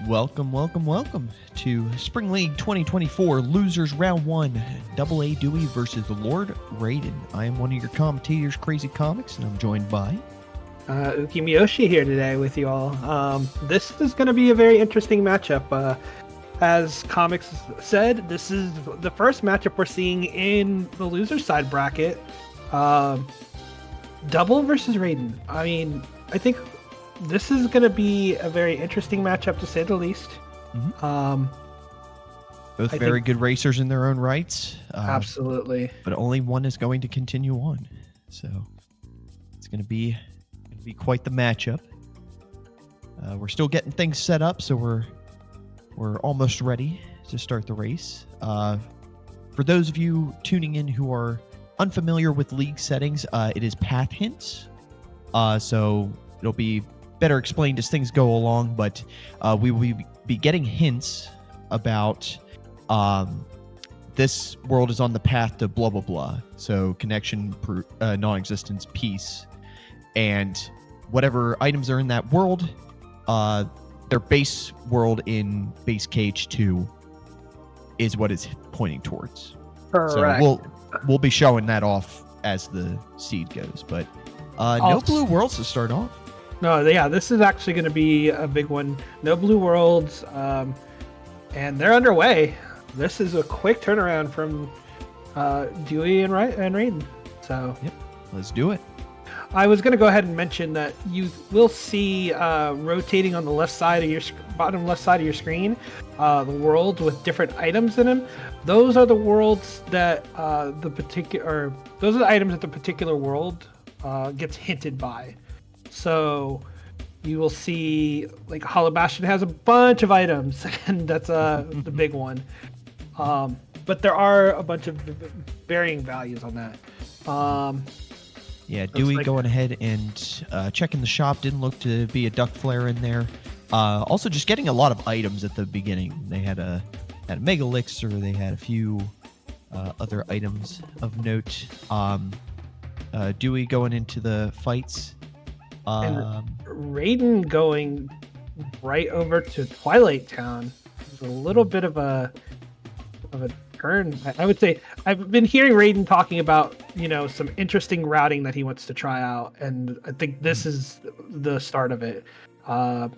Welcome to Spring League 2024 Losers Round 1, DoubleADewi versus L0rdRaiden. I am one of your commentators, Crazy Comics, and I'm joined by... Uki Miyoshi here today with you all. This is going to be a very interesting matchup. As Comics said, this is the first matchup we're seeing in the loser side bracket. Double versus Raiden. I mean, I think this is going to be a very interesting matchup, to say the least. Mm-hmm. Both very good racers in their own rights. Absolutely. But only one is going to continue on. So it's going to be quite the matchup. We're still getting things set up, so we're almost ready to start the race. For those of you tuning in who are unfamiliar with league settings, it is path hints. So it'll be better explained as things go along, but we will be getting hints about this world is on the path to blah blah blah. So connection, non-existence, peace, and whatever items are in that world, their base world in base KH2 is what it's pointing towards. Correct. So we'll be showing that off as the seed goes, but no blue worlds to start off. No, yeah, this is actually going to be a big one. No blue worlds, and they're underway. This is a quick turnaround from Dewey and Raiden. So, yep, let's do it. I was going to go ahead and mention that you will see rotating on the left side of your bottom left side of your screen, the worlds with different items in them. Those are the worlds that those are the items that the particular world gets hinted by. So you will see, like, Hollow Bastion has a bunch of items, and that's the big one. But there are a bunch of varying values on that. Yeah, Dewey going ahead and checking the shop. Didn't look to be a duck flare in there. Also, just getting a lot of items at the beginning. They had a Mega Elixir. They had a few other items of note. Dewey going into the fights. And Raiden going right over to Twilight Town. It's a little bit of a turn. I would say I've been hearing Raiden talking about, some interesting routing that he wants to try out, and I think this is the start of it. So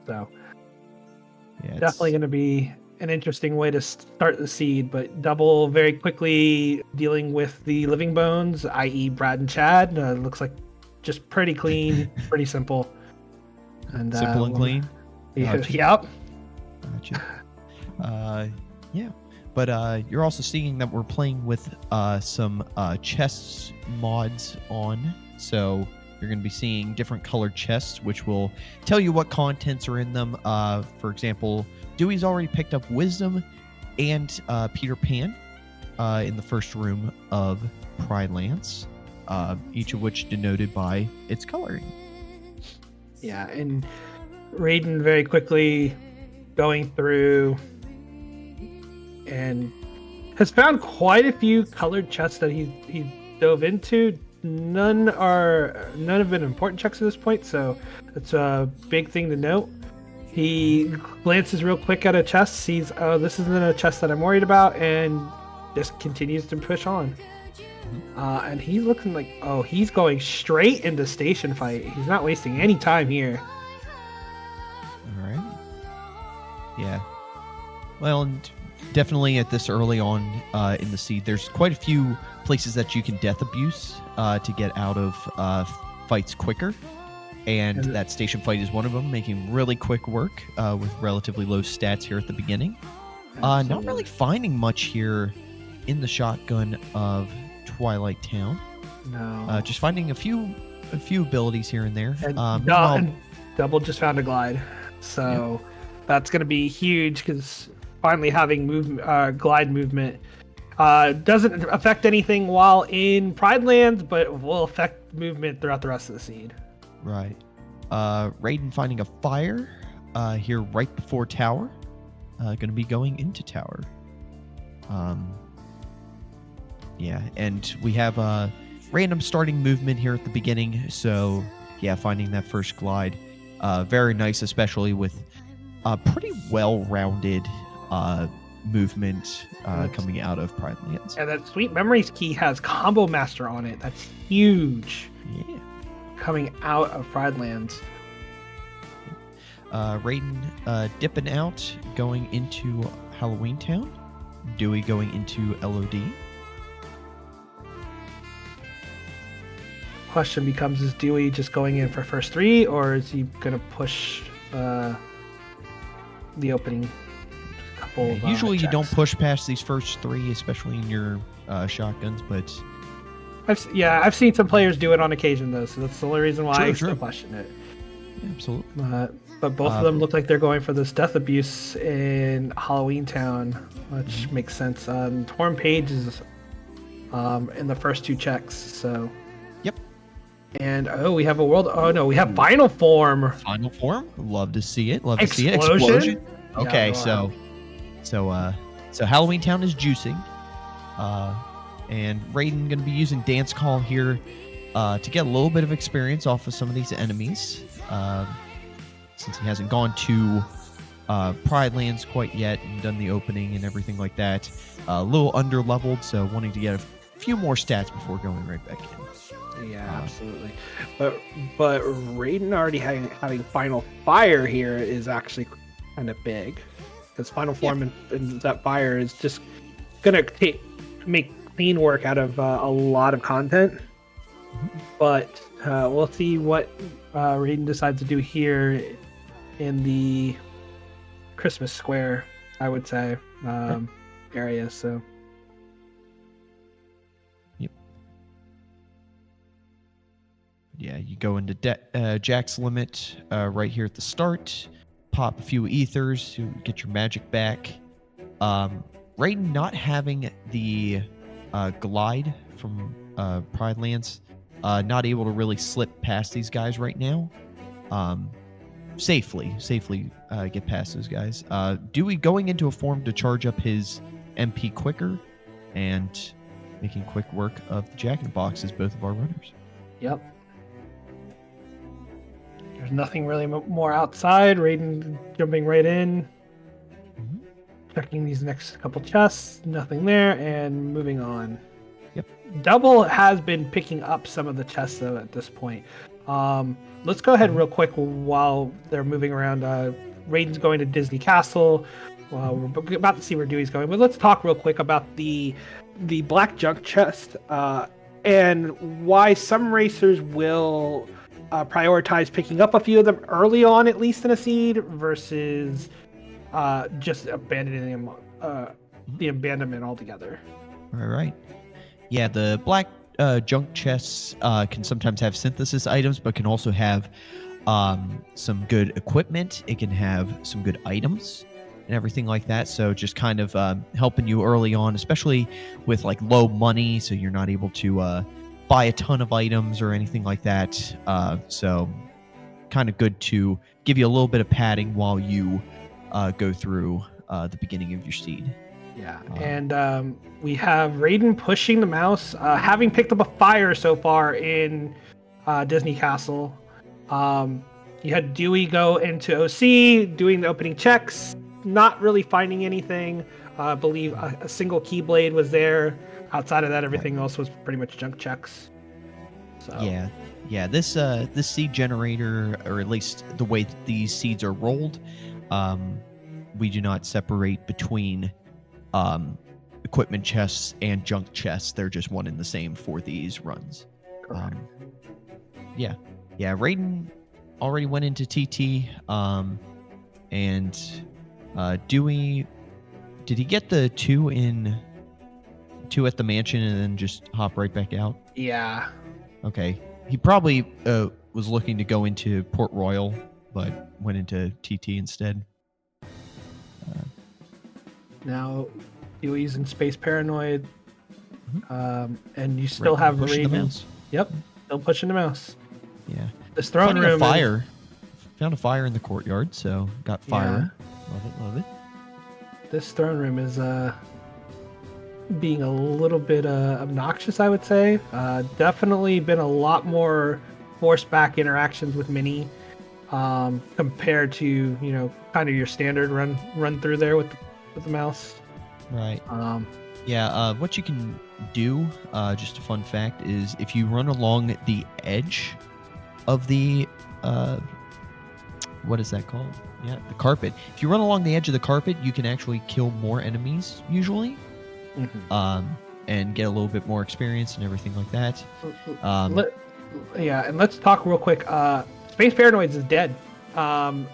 yeah, definitely going to be an interesting way to start the seed, but Double very quickly dealing with the living bones, i.e. Brad and Chad. Looks like just pretty clean, pretty simple. And simple and clean? Yep. Gotcha. Yeah. But you're also seeing that we're playing with some chests mods on. So you're going to be seeing different colored chests, which will tell you what contents are in them. For example, Dewey's already picked up Wisdom and Peter Pan in the first room of Pride Lance, each of which denoted by its coloring. Yeah, and Raiden very quickly going through and has found quite a few colored chests that he dove into. None have been important checks at this point, so it's a big thing to note. He glances real quick at a chest, sees, oh, this isn't a chest that I'm worried about, and just continues to push on. And he's looking like, oh, he's going straight into station fight. He's not wasting any time here. All right. Yeah. Well, and definitely at this early on in the seed, there's quite a few places that you can death abuse to get out of fights quicker. And that station fight is one of them, making really quick work with relatively low stats here at the beginning. Not really finding much here in the shotgun of Twilight Town. No. Just finding a few abilities here and there. And Double just found a glide. So that's going to be huge, because finally having glide movement doesn't affect anything while in Pride Lands, but will affect movement throughout the rest of the seed. Right. Raiden finding a fire here right before tower. Going to be going into tower. Yeah, and we have a random starting movement here at the beginning. So yeah, finding that first glide, very nice, especially with pretty well-rounded movement coming out of Pride Lands. And that Sweet Memories key has Combo Master on it. That's huge. Yeah. Coming out of Pride Lands. Raiden dipping out, going into Halloween Town. Dewey going into LOD. Question becomes, is Dewey just going in for first 3, or is he going to push the opening couple of Usually you checks? don't push past these first 3, especially in your shotguns, but... I've seen some players do it on occasion, though, so that's the only reason why I still question it. Yeah, absolutely. But both of them look like they're going for this death abuse in Halloween Town, which makes sense. Torn Page is in the first 2 checks, so... Yep. And, we have a world... Oh, no, we have Final Form! Final Form? Love to see it. Love Explosion? to see it. Explosion? Okay, Yeah, so Halloween Town is juicing. And Raiden going to be using Dance Call here to get a little bit of experience off of some of these enemies. Since he hasn't gone to Pride Lands quite yet and done the opening and everything like that. A little under-leveled, so wanting to get a few more stats before going right back in. Yeah, absolutely. But Raiden already having Final Fire here is actually kind of big. Because Final Form and that fire is just going to make clean work out of a lot of content. But we'll see what Raiden decides to do here in the Christmas Square, I would say, area. So. Yep. Yeah, you go into Jack's Limit right here at the start. Pop a few ethers to get your magic back. Raiden not having the glide from Pride Lands, not able to really slip past these guys right now. Safely get past those guys. Dewey going into a form to charge up his MP quicker and making quick work of the Jack-in-the-Box as both of our runners. Yep. There's nothing really more outside. Raiden jumping right in. Checking these next couple chests. Nothing there. And moving on. Yep. Double has been picking up some of the chests, though, at this point. Let's go ahead real quick while they're moving around. Raiden's going to Disney Castle. We're about to see where Dewey's going. But let's talk real quick about the black junk chest and why some racers will prioritize picking up a few of them early on, at least in a seed, versus just abandoning them, the abandonment altogether. All right. Yeah, the black junk chests can sometimes have synthesis items, but can also have some good equipment. It can have some good items and everything like that. So just kind of helping you early on, especially with like low money, so you're not able to buy a ton of items or anything like that. So kind of good to give you a little bit of padding while you go through the beginning of your seed. Yeah, and we have Raiden pushing the mouse, having picked up a fire so far in Disney Castle. You had Dewey go into OC, doing the opening checks, not really finding anything. I believe a single Keyblade was there. Outside of that, everything else was pretty much junk checks. So. Yeah. This seed generator, or at least the way that these seeds are rolled, we do not separate between equipment chests and junk chests. They're just one and the same for these runs. Yeah. Raiden already went into TT, and Dewey, did he get the two at the mansion and then just hop right back out? Yeah. Okay. He probably was looking to go into Port Royal, but went into TT instead. Now, Dewey's in Space Paranoid, and you still have Raiden. Yep, still pushing the mouse. Yeah. This throne room. Found a fire in the courtyard, so got fire. Yeah. Love it. This throne room is being a little bit obnoxious, I would say. Definitely been a lot more forced back interactions with Minnie. compared to kind of your standard run through there with the mouse. Right. Um, Yeah, what you can do, just a fun fact, is if you run along the edge of the, what is that called? Yeah, the carpet. If you run along the edge of the carpet, you can actually kill more enemies, usually, and get a little bit more experience and everything like that. And let's talk real quick. Space Paranoids is dead.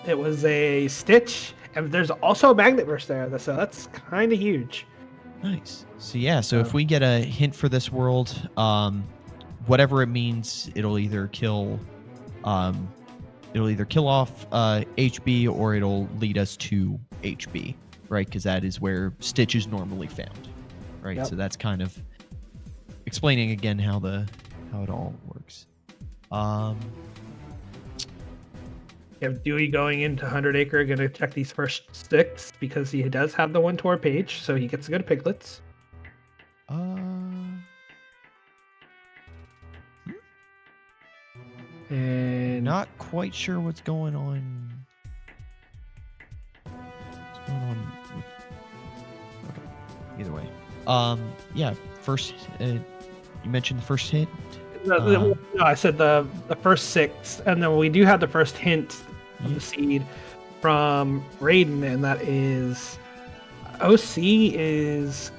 It was a Stitch, and there's also a Magnetverse there, so that's kind of huge. Nice. So yeah, so if we get a hint for this world, whatever it means, it'll either kill off HB or it'll lead us to HB, right? Because that is where Stitch is normally found, right? Yep. So that's kind of explaining again how it all works. You have Dewey going into 100 Acre, going to check these first 6 because he does have the 1 tour page, so he gets to go to Piglets. And not quite sure what's going on. What's going on? Okay. Either way. Yeah. First, you mentioned the first hit. No, I said the first 6, and then we do have the first hint of the seed from Raiden, and that is OC is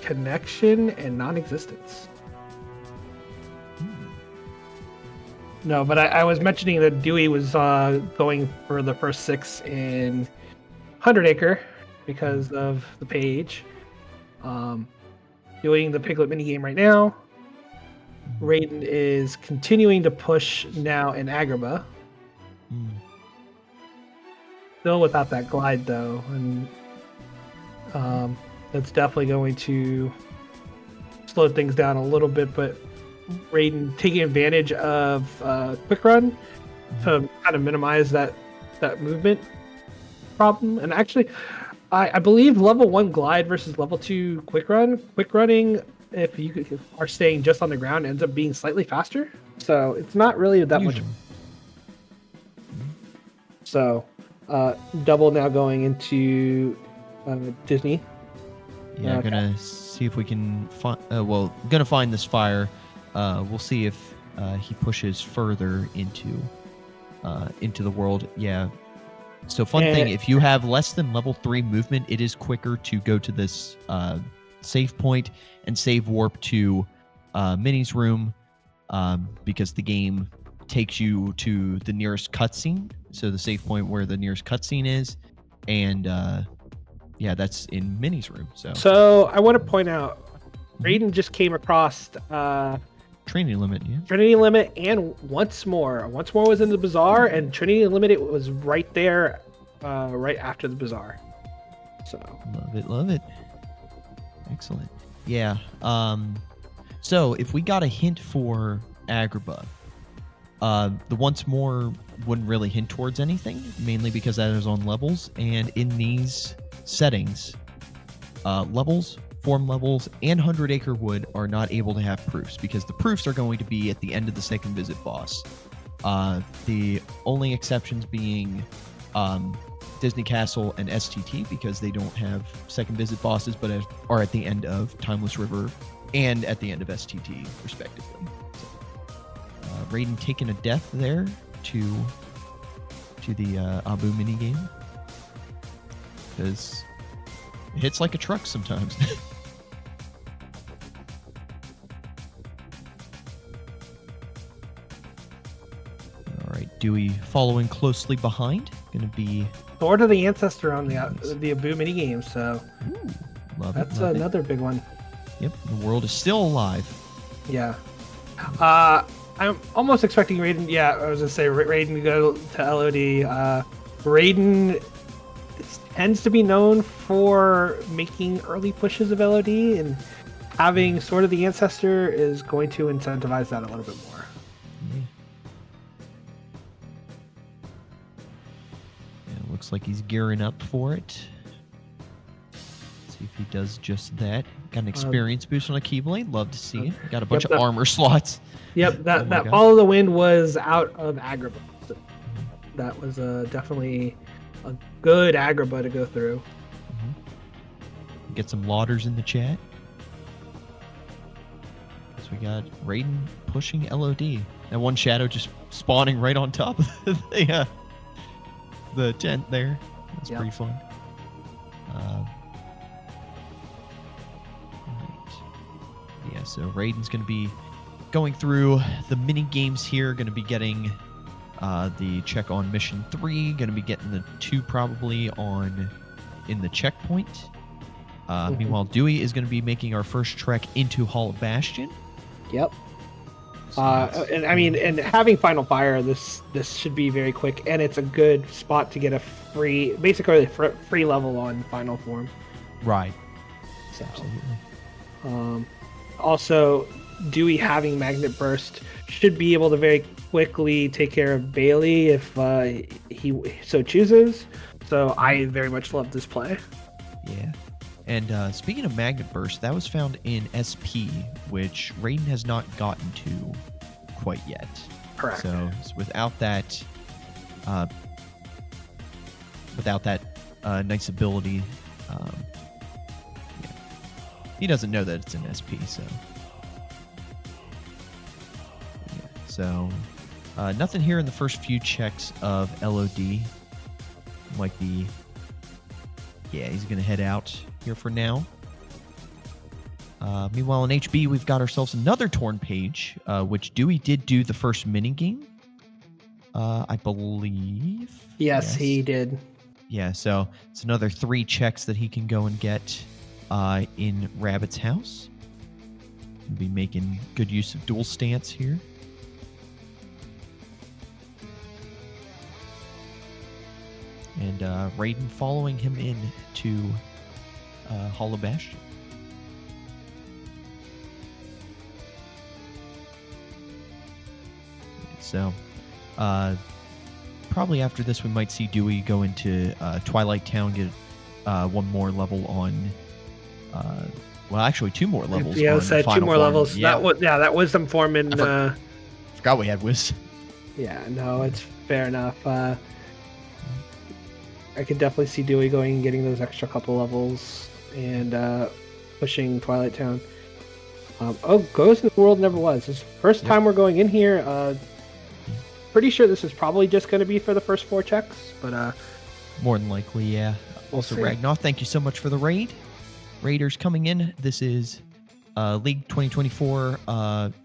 connection and non-existence. No, but I was mentioning that Dewey was going for the first 6 in 100 Acre because of the page. Doing the Piglet minigame right now. Raiden is continuing to push now in Agrabah. Still without that glide though, and that's definitely going to slow things down a little bit, but Raiden taking advantage of quick run to kind of minimize that movement problem. And actually, I believe level 1 glide versus level 2 quick running, if you are staying just on the ground, ends up being slightly faster. So it's not really that much. So Double now going into Disney. Yeah, gonna see if we can find. Gonna find this fire. We'll see if he pushes further into the world. Yeah. So fun thing, if you have less than level 3 movement, it is quicker to go to this save point and save warp to Minnie's room, because the game takes you to the nearest cutscene. So the save point where the nearest cutscene is, and yeah, that's in Minnie's room. So I want to point out, Raiden just came across Trinity Limit, yeah. Trinity Limit, and once more was in the bazaar, and Trinity Limit, it was right there, right after the bazaar. So love it. Excellent. Yeah. So if we got a hint for Agrabah, the once more wouldn't really hint towards anything, mainly because that is on levels, and in these settings, levels, form levels, and 100 Acre Wood are not able to have proofs, because the proofs are going to be at the end of the second visit boss. The only exceptions being Disney Castle and STT, because they don't have second visit bosses, but are at the end of Timeless River and at the end of STT, respectively. So, Raiden taking a death there to the Abu minigame, because it hits like a truck sometimes. All right, Dewey following closely behind. Going to be Sword of the Ancestor on the Abu minigame, so that's another big one. Yep, the world is still alive. Yeah. I'm almost expecting Raiden. Yeah, I was gonna say Raiden to go to LOD. Raiden tends to be known for making early pushes of LOD, and having Sword of the Ancestor is going to incentivize that a little bit more. Yeah, looks like he's gearing up for it. See if he does just that. Got an experience boost on a Keyblade. Love to see it. Got a bunch of armor slots. Yep, that Follow the Wind was out of Agrabah. So That was definitely a good Agrabah to go through. Get some lauders in the chat. So we got Raiden pushing LOD. That one shadow just spawning right on top of the tent there. That's pretty fun. Right. Yeah, so Raiden's going to be going through the mini games here. Going to be getting the check on mission 3. Going to be getting the 2 probably in the checkpoint. Meanwhile, Dewey is going to be making our first trek into Hall of Bastion. Yep. So and I mean, and having Final Fire, this should be very quick, and it's a good spot to get a basically free level on Final Form. Right. So, absolutely. Also, Dewey having Magnet Burst should be able to very quickly take care of Bailey if he so chooses. So I very much love this play. Yeah. And speaking of Magnet Burst, that was found in SP, which Raiden has not gotten to quite yet. Correct. So without that nice ability, yeah. He doesn't know that it's an SP. So, yeah. So nothing here in the first few checks of LOD. Might be. Yeah, he's gonna head out here for now. Meanwhile, in HB, we've got ourselves another torn page, which Dewey did do the first mini game, I believe. Yes, he did. Yeah, so it's another 3 checks that he can go and get in Rabbit's house. We'll be making good use of dual stance here. And Raiden following him in to Hall of Bastion. So, probably after this, we might see Dewey go into Twilight Town, get one more level on. Well, actually, 2 more levels. Yeah, on said 2 Final more Form. levels. Yeah. That Wisdom Form in. Forgot we had Wiz. Yeah, no, it's fair enough. I could definitely see Dewey going and getting those extra couple levels and pushing Twilight Town. Ghost in the World never was. This is the first time we're going in here. Pretty sure this is probably just going to be for the first 4 checks, but more than likely, yeah. Also, see. Ragnar, thank you so much for the raid. Raiders coming in. This is League 2024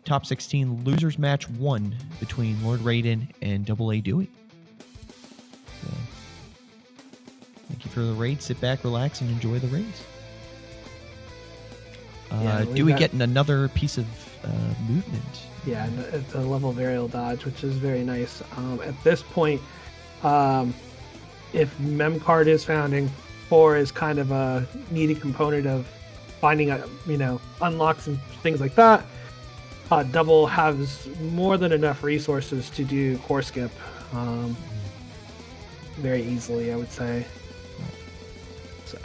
Top 16 Losers Match 1 between L0rdRaiden and DoubleADewi. So, thank you for the raid. Sit back, relax, and enjoy the raids. Dewey getting another piece of movement. Yeah, it's a level variable dodge, which is very nice. At this point, if mem card is found and 4 is kind of a needed component of finding unlocks and things like that, Double has more than enough resources to do core skip very easily, I would say. So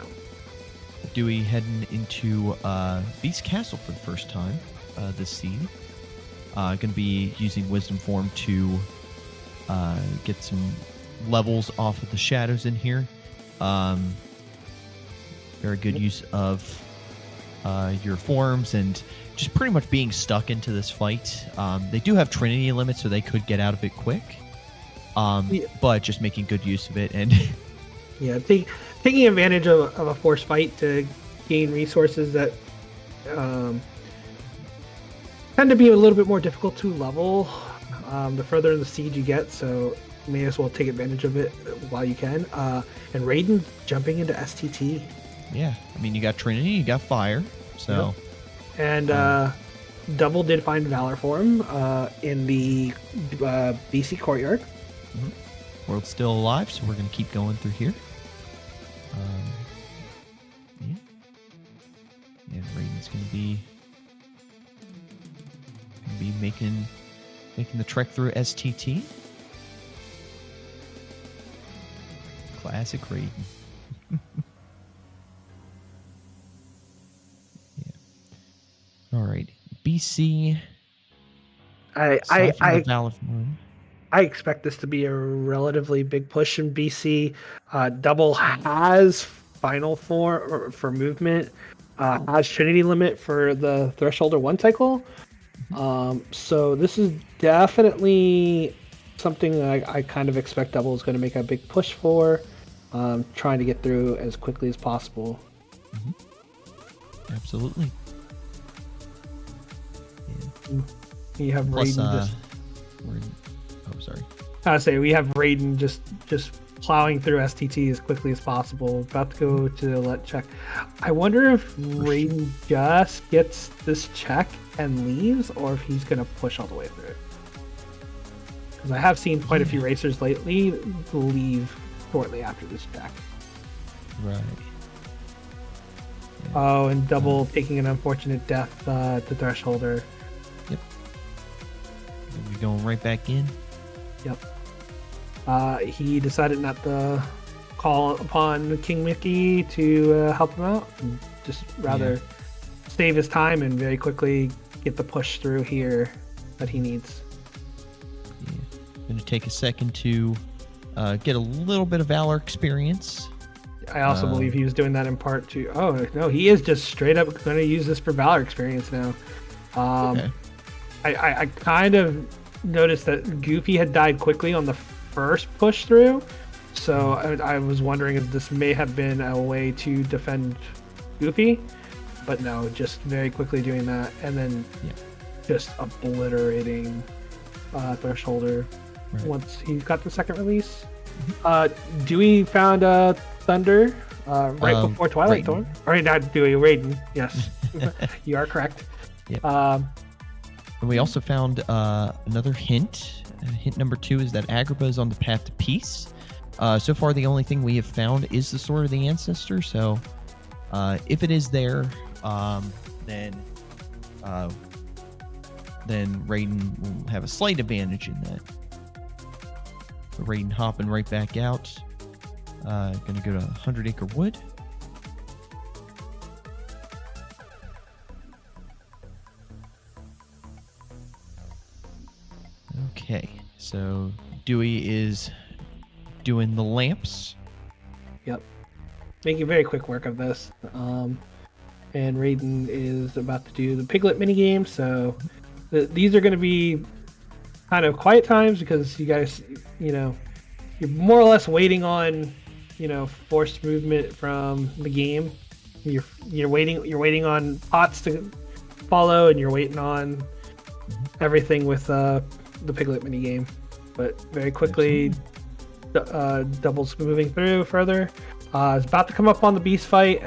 Dewey heading into Beast Castle for the first time this seed. Going to be using Wisdom Form to get some levels off of the shadows in here. Very good use of your forms and just pretty much being stuck into this fight. They do have Trinity limits, so they could get out of it quick. But just making good use of it and yeah, taking advantage of a force fight to gain resources that tend to be a little bit more difficult to level the further in the siege you get, so you may as well take advantage of it while you can. And Raiden jumping into STT. Yeah, I mean, you got Trinity, you got Fire, so... Yep. And Double did find Valor Form in the BC Courtyard. Mm-hmm. World's still alive, so we're going to keep going through here. Yeah. And Raiden's going to be making the trek through STT. Classic Raiden. Yeah. All right. BC. I Valor Form. I expect this to be a relatively big push in BC. Double has final form for movement, has Trinity limit for the Thresholder 1 cycle. So this is definitely something that I kind of expect Double is going to make a big push for, trying to get through as quickly as possible. Absolutely. You have Plus, Raiden sorry. I say we have Raiden just plowing through STT as quickly as possible. About to go to the let check. I wonder if Raiden just gets this check and leaves, or if he's gonna push all the way through it. Because I have seen quite a few racers lately leave shortly after this check. Right. Oh, and Double taking an unfortunate death to Thresholder. Yep. We're going right back in. Yep. He decided not to call upon King Mickey to help him out, and just rather save his time and very quickly get the push through here that he needs. Yeah. Going to take a second to get a little bit of Valor experience. I also believe he was doing that in part to... Oh, no, he is just straight up going to use this for Valor experience now. Okay. I kind of noticed that Goofy had died quickly on the first push through, so I was wondering if this may have been a way to defend Goofy, but no, just very quickly doing that, and then just obliterating Thresholder once he got the second release. Dewey found Thunder right before Twilight Thorn. Or not Dewey, Raiden. Yes, you are correct. Yep. And we also found another hint. Hint number 2 is that Agrabah is on the path to peace. So far, the only thing we have found is the Sword of the Ancestor. So if it is there, then Raiden will have a slight advantage in that. So Raiden hopping right back out. Gonna go to 100 Acre Wood. Okay, so Dewey is doing the lamps. Yep. Making very quick work of this. And Raiden is about to do the Piglet minigame, so these are going to be kind of quiet times because you guys, you're more or less waiting on, forced movement from the game. You're waiting on pots to follow, and you're waiting on everything with the Piglet minigame. But very quickly, Double's moving through further. It's about to come up on the beast fight.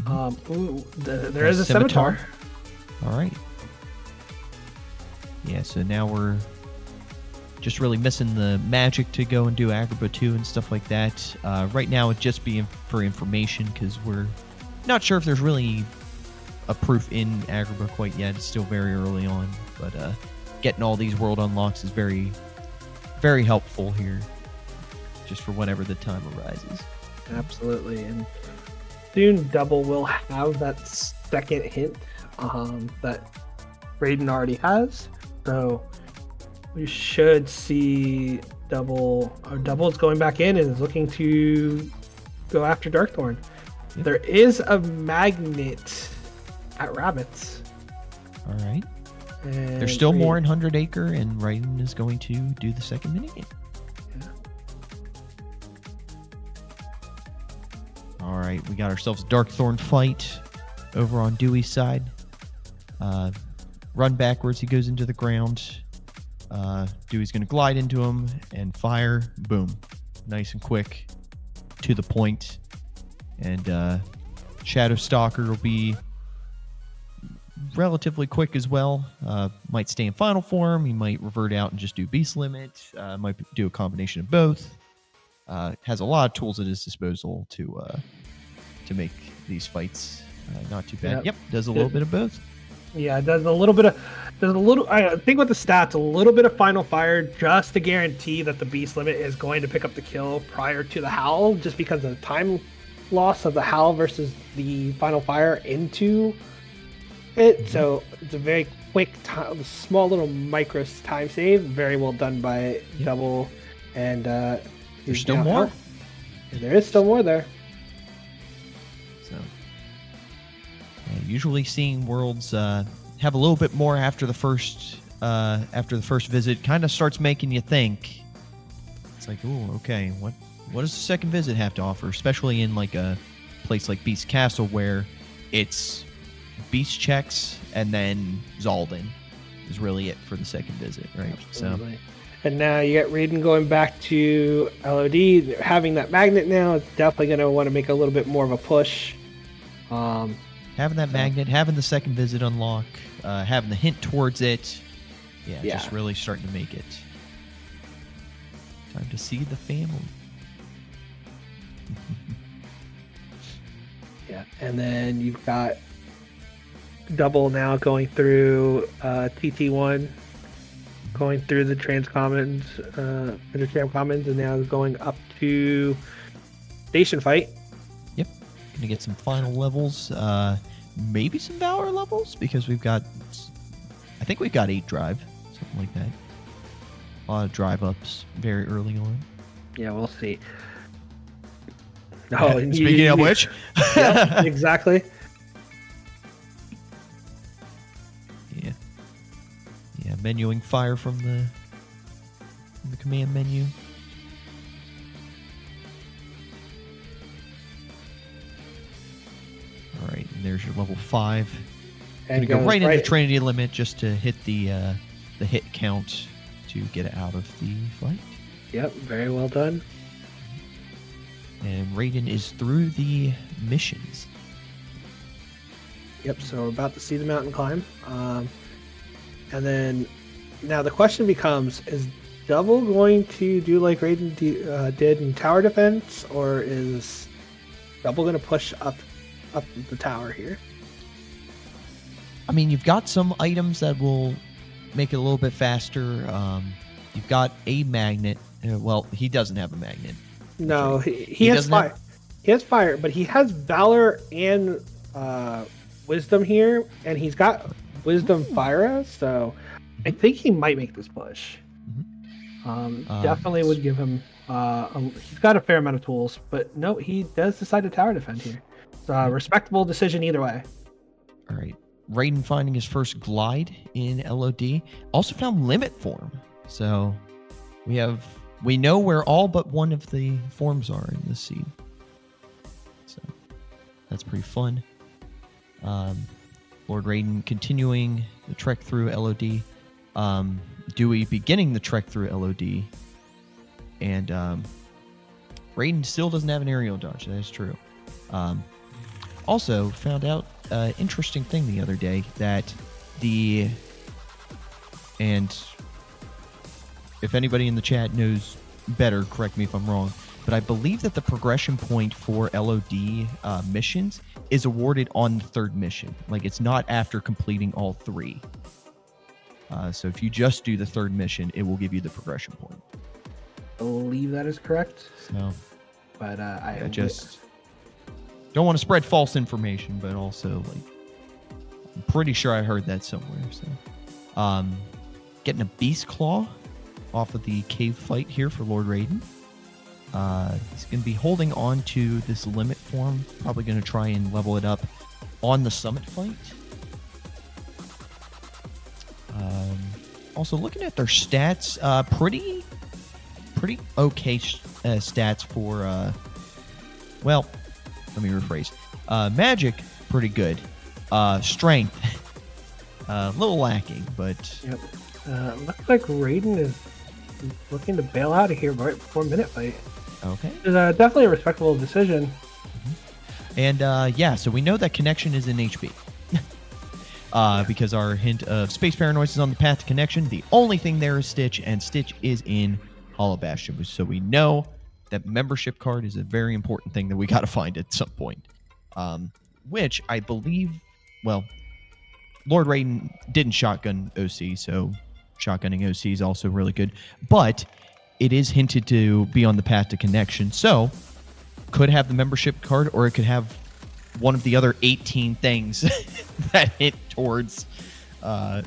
There is a scimitar. All right. Yeah, so now we're just really missing the magic to go and do Agrabah 2 and stuff like that. Right now, it'd just be for information because we're not sure if there's really a proof in Agrabah quite yet. It's still very early on, but getting all these world unlocks is very, very helpful here, just for whenever the time arises. Absolutely, and soon Double will have that second hint that Raiden already has, so we should see Double's going back in and is looking to go after Darkthorn. Yep. There is a magnet at Rabbits. All right. And There's still more in 100 Acre, and Raiden is going to do the second minigame. Yeah. All right, we got ourselves a Darkthorn fight over on Dewey's side. Run backwards, he goes into the ground. Dewey's going to glide into him and fire. Boom. Nice and quick. To the point. And Shadow Stalker will be relatively quick as well. Might stay in final form. He might revert out and just do Beast Limit. Might do a combination of both. Has a lot of tools at his disposal to make these fights not too bad. Yep, does a little bit of both. Yeah, it does a little bit of. There's a little. I think with the stats, a little bit of final fire just to guarantee that the Beast Limit is going to pick up the kill prior to the Howl, just because of the time loss of the Howl versus the final fire into So it's a very quick, small little micro time save. Very well done by Double, and There's he's still now more. out. There is still more there. So, usually seeing worlds have a little bit more after the first visit kind of starts making you think. It's like, oh, okay, what does the second visit have to offer? Especially in like a place like Beast Castle, where it's Beast checks and then Zaldin is really it for the second visit, right? Absolutely. And now you get Raiden going back to LOD, having that magnet now. It's definitely going to want to make a little bit more of a push. Having that magnet, having the second visit unlock, having the hint towards it, just really starting to make it. Time to see the family. Yeah, and then you've got Double now going through TT1, going through the Transcommons, Intertram Commons, and now going up to Station Fight. Yep, gonna get some final levels, maybe some Valor levels, because I think we've got 8 drive, something like that. A lot of drive ups very early on. Yeah, we'll see. Oh, Speaking of which, yeah, exactly. Yeah, menuing fire from the command menu. All right, and there's your level 5. And Gonna go right into Trinity Limit just to hit the hit count to get out of the fight. Yep, very well done. And Raiden is through the missions. Yep, so we're about to see the mountain climb. And then now the question becomes, is Double going to do like Raiden did in tower defense, or is Double going to push up the tower here? I mean, you've got some items that will make it a little bit faster. You've got a magnet. Well, he doesn't have a magnet. No, he has fire. He has fire, but he has Valor and Wisdom here, and he's got Wisdom Fire, so I think he might make this push. Mm-hmm. Definitely would give him. He's got a fair amount of tools, but no, he does decide to tower defend here. So respectable decision either way. All right, Raiden finding his first glide in LOD. Also found limit form. So we know where all but one of the forms are in this seed. So that's pretty fun. Lord Raiden continuing the trek through LOD. Dewey beginning the trek through LOD. And Raiden still doesn't have an aerial dodge. That is true. Also found out an interesting thing the other day that and if anybody in the chat knows better, correct me if I'm wrong, but I believe that the progression point for LOD missions is awarded on the 3rd mission. Like, it's not after completing all 3. So if you just do the 3rd mission, it will give you the progression point. I believe that is correct. So, but I just don't want to spread false information, but also, like, I'm pretty sure I heard that somewhere. So, getting a Beast Claw off of the cave fight here for Lord Raiden. He's going to be holding on to this limit form. Probably going to try and level it up on the summit fight. Also, looking at their stats, pretty okay stats for, well, let me rephrase. Magic, pretty good. Strength, a little lacking, but... Yep. Looks like Raiden is looking to bail out of here right before minute fight. Okay. It's definitely a respectable decision. Mm-hmm. And yeah, so we know that connection is in HP. Because our hint of Space Paranoid is on the path to connection. The only thing there is Stitch, and Stitch is in Hollow Bastion. So we know that membership card is a very important thing that we got to find at some point. Which I believe, well, Lord Raiden didn't shotgun OC, so shotgunning OC is also really good. But it is hinted to be on the path to connection. So could have the membership card, or it could have one of the other 18 things that hint towards Hollow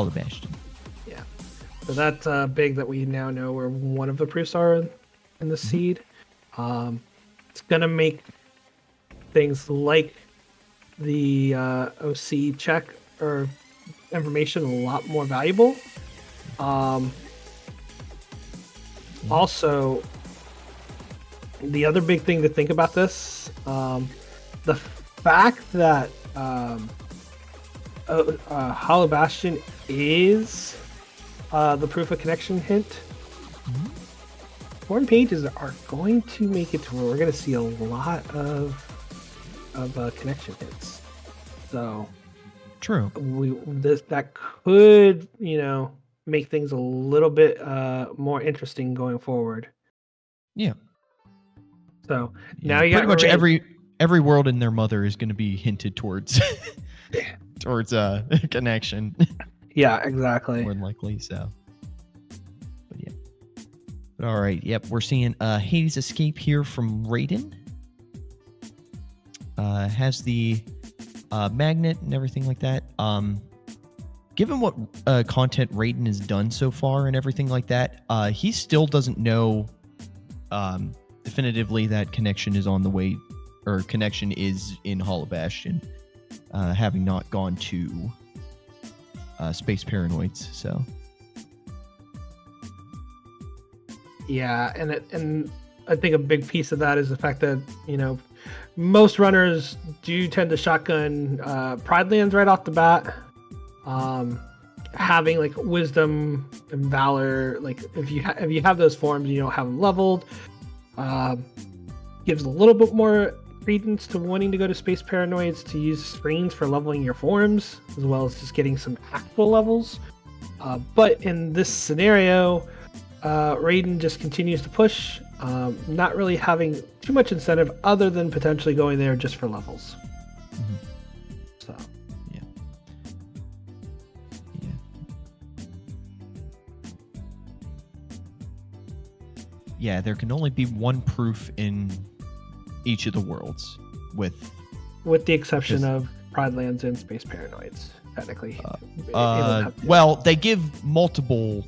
Bastion. Yeah. So that's big that we now know where one of the proofs are in the seed. It's going to make things like the OC check or information a lot more valuable. Also, the other big thing to think about this, the fact that Hollow Bastion is the proof of connection hint. Foreign pages are going to make it to where we're going to see a lot of connection hits. So True. That could, make things a little bit more interesting going forward. Yeah. So Yeah, now you pretty got much every world and their mother is going to be hinted towards towards connection. Yeah, exactly. More than likely. So, but yeah. But all right. Yep, we're seeing Hades escape here from Raiden. Has the magnet and everything like that. Given what content Raiden has done so far and everything like that, he still doesn't know definitively that connection is on the way, or connection is in Hollow Bastion, having not gone to Space Paranoids. So yeah, and I think a big piece of that is the fact that most runners do tend to shotgun Pride Lands right off the bat. Having like Wisdom and Valor, like if you have those forms, you don't have them leveled, gives a little bit more credence to wanting to go to Space Paranoids to use screens for leveling your forms, as well as just getting some actual levels. But in this scenario, Raiden just continues to push, not really having too much incentive other than potentially going there just for levels. So yeah, there can only be one proof in each of the worlds, with the exception of Pride Lands and Space Paranoids, technically. Well, they give multiple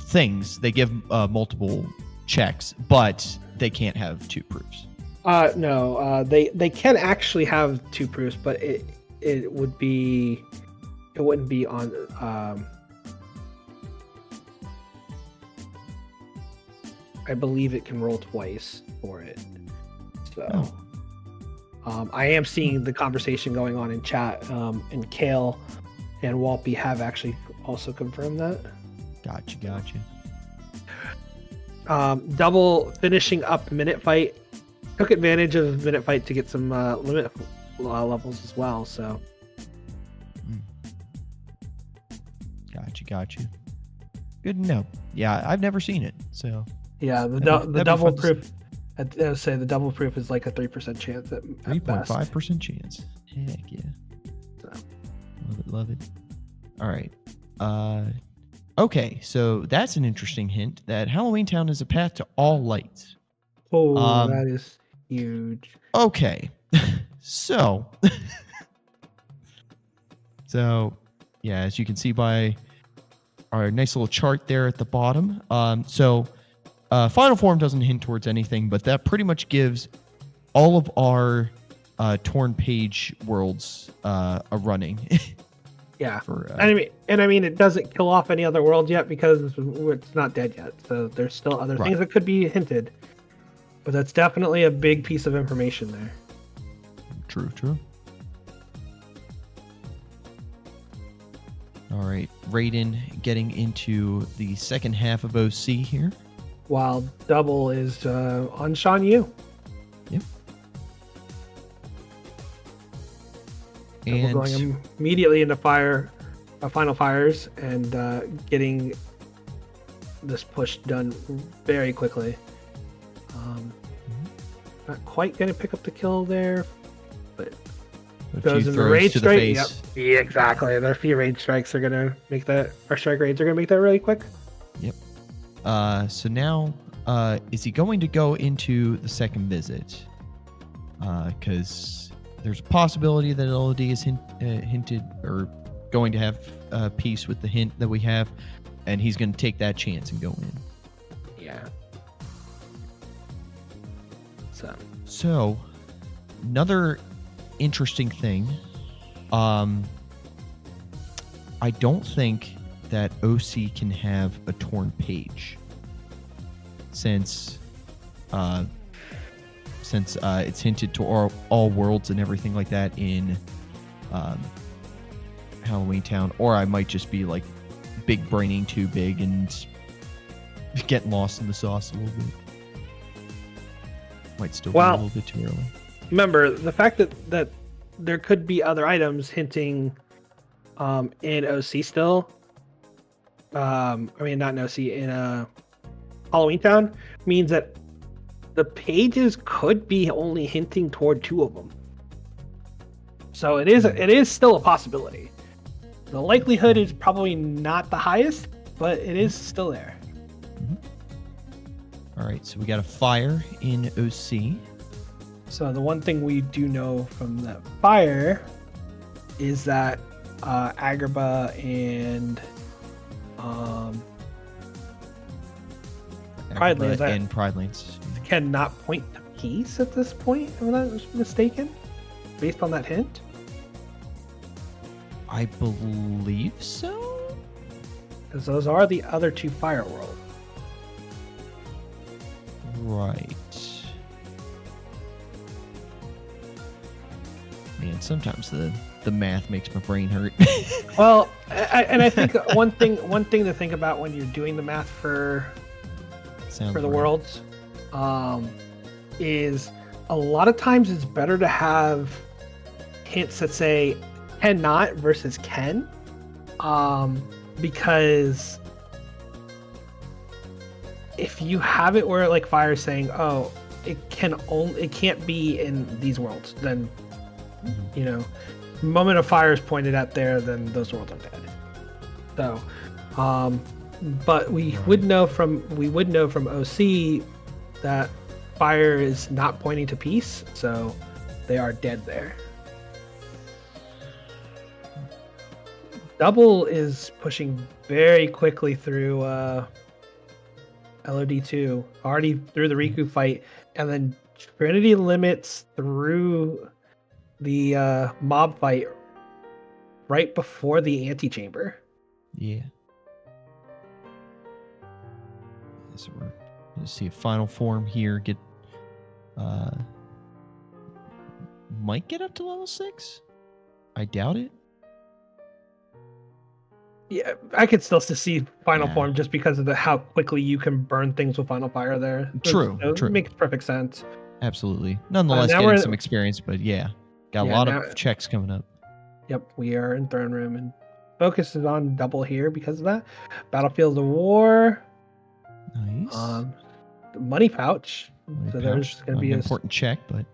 things. They give multiple checks, but they can't have two proofs. No, they can actually have two proofs, but it wouldn't be on. I believe it can roll twice for it. So, I am seeing the conversation going on in chat, and Kale and Walpy have actually also confirmed that. Gotcha. Double finishing up Minute Fight, took advantage of Minute Fight to get some limit levels as well. So, Gotcha. Good to know. Yeah, I've never seen it, so. Yeah, the double proof. I'd say the double proof is like a 3% chance at 3.5% chance. Heck yeah. So. Love it. All right. Okay, so that's an interesting hint that Halloween Town is a path to all lights. Oh, that is huge. Okay. So yeah, as you can see by our nice little chart there at the bottom. Final Form doesn't hint towards anything, but that pretty much gives all of our torn page worlds a running. Yeah. I mean, it doesn't kill off any other world yet because it's not dead yet. So there's still other things that could be hinted. But that's definitely a big piece of information there. True. All right, Raiden getting into the second half of OC here. While Double is on Shan Yu. Yep. And going immediately into final fires and getting this push done very quickly. Not quite going to pick up the kill there, but goes into rage strike. Yep. Yeah, exactly. Their few rage strikes are going to make that, our strike raids are going to make that really quick. Yep. So now is he going to go into the second visit? Because there's a possibility that LOD is hinted or going to have peace with the hint that we have, and he's going to take that chance and go in. Yeah. So, another interesting thing. I don't think that OC can have a torn page, since it's hinted to all worlds and everything like that in Halloween Town. Or I might just be like big braining too big and getting lost in the sauce a little bit. Might still be a little bit too early. Remember the fact that there could be other items hinting in OC still. I mean, not in OC, in Halloween Town, means that the pages could be only hinting toward 2 of them. So it is still a possibility. The likelihood is probably not the highest, but it is still there. All right, so we got a fire in OC. So the one thing we do know from that fire is that Agrabah and Pride Lands cannot point to peace at this point, if I'm not mistaken, based on that hint. I believe so. Because those are the other 2 fire worlds. Right. Man, sometimes the math makes my brain hurt. Well, I think one thing to think about when you're doing the math for the worlds is a lot of times it's better to have hints that say cannot versus can, because if you have it where like fire is saying, oh, it can't be in these worlds, then you know, moment of fire is pointed at there, then those worlds are dead. So but we would know from OC that fire is not pointing to peace, so they are dead there. Double is pushing very quickly through LOD2, already through the Riku fight, and then Trinity limits through the mob fight right before the antechamber. Yeah. So we're going to see a final form here. Might get up to level 6. I doubt it. Yeah, I could still see final form just because of how quickly you can burn things with final fire there. True. It makes perfect sense. Absolutely. Nonetheless, getting some experience, but got a lot of checks coming up. Yep, we are in Throne Room, and focus is on Double here because of that. Battlefield of War. Nice. Money pouch. There's going to be an important check, but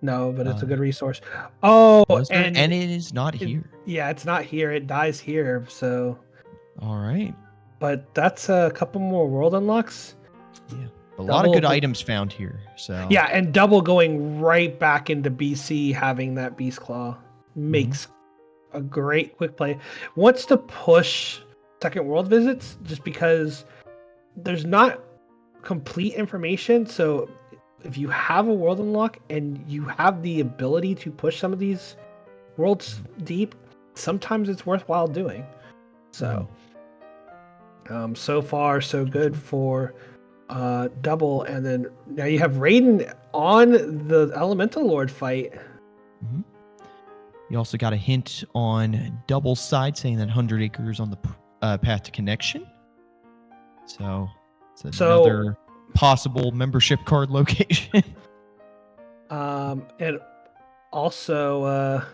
it's a good resource. Oh, and it is not here. Yeah, it's not here. It dies here. So. All right. But that's a couple more world unlocks. Yeah, a lot of good items found here. So. Yeah, and Double going right back into BC, having that Beast Claw makes a great quick play. Wants to push second world visits just because there's not complete information. So if you have a world unlock and you have the ability to push some of these worlds deep, sometimes it's worthwhile doing. So so far so good for Double. And then now you have Raiden on the Elemental Lord fight. You also got a hint on Double's side saying that 100 acres on the path to connection. So it's another possible membership card location. And also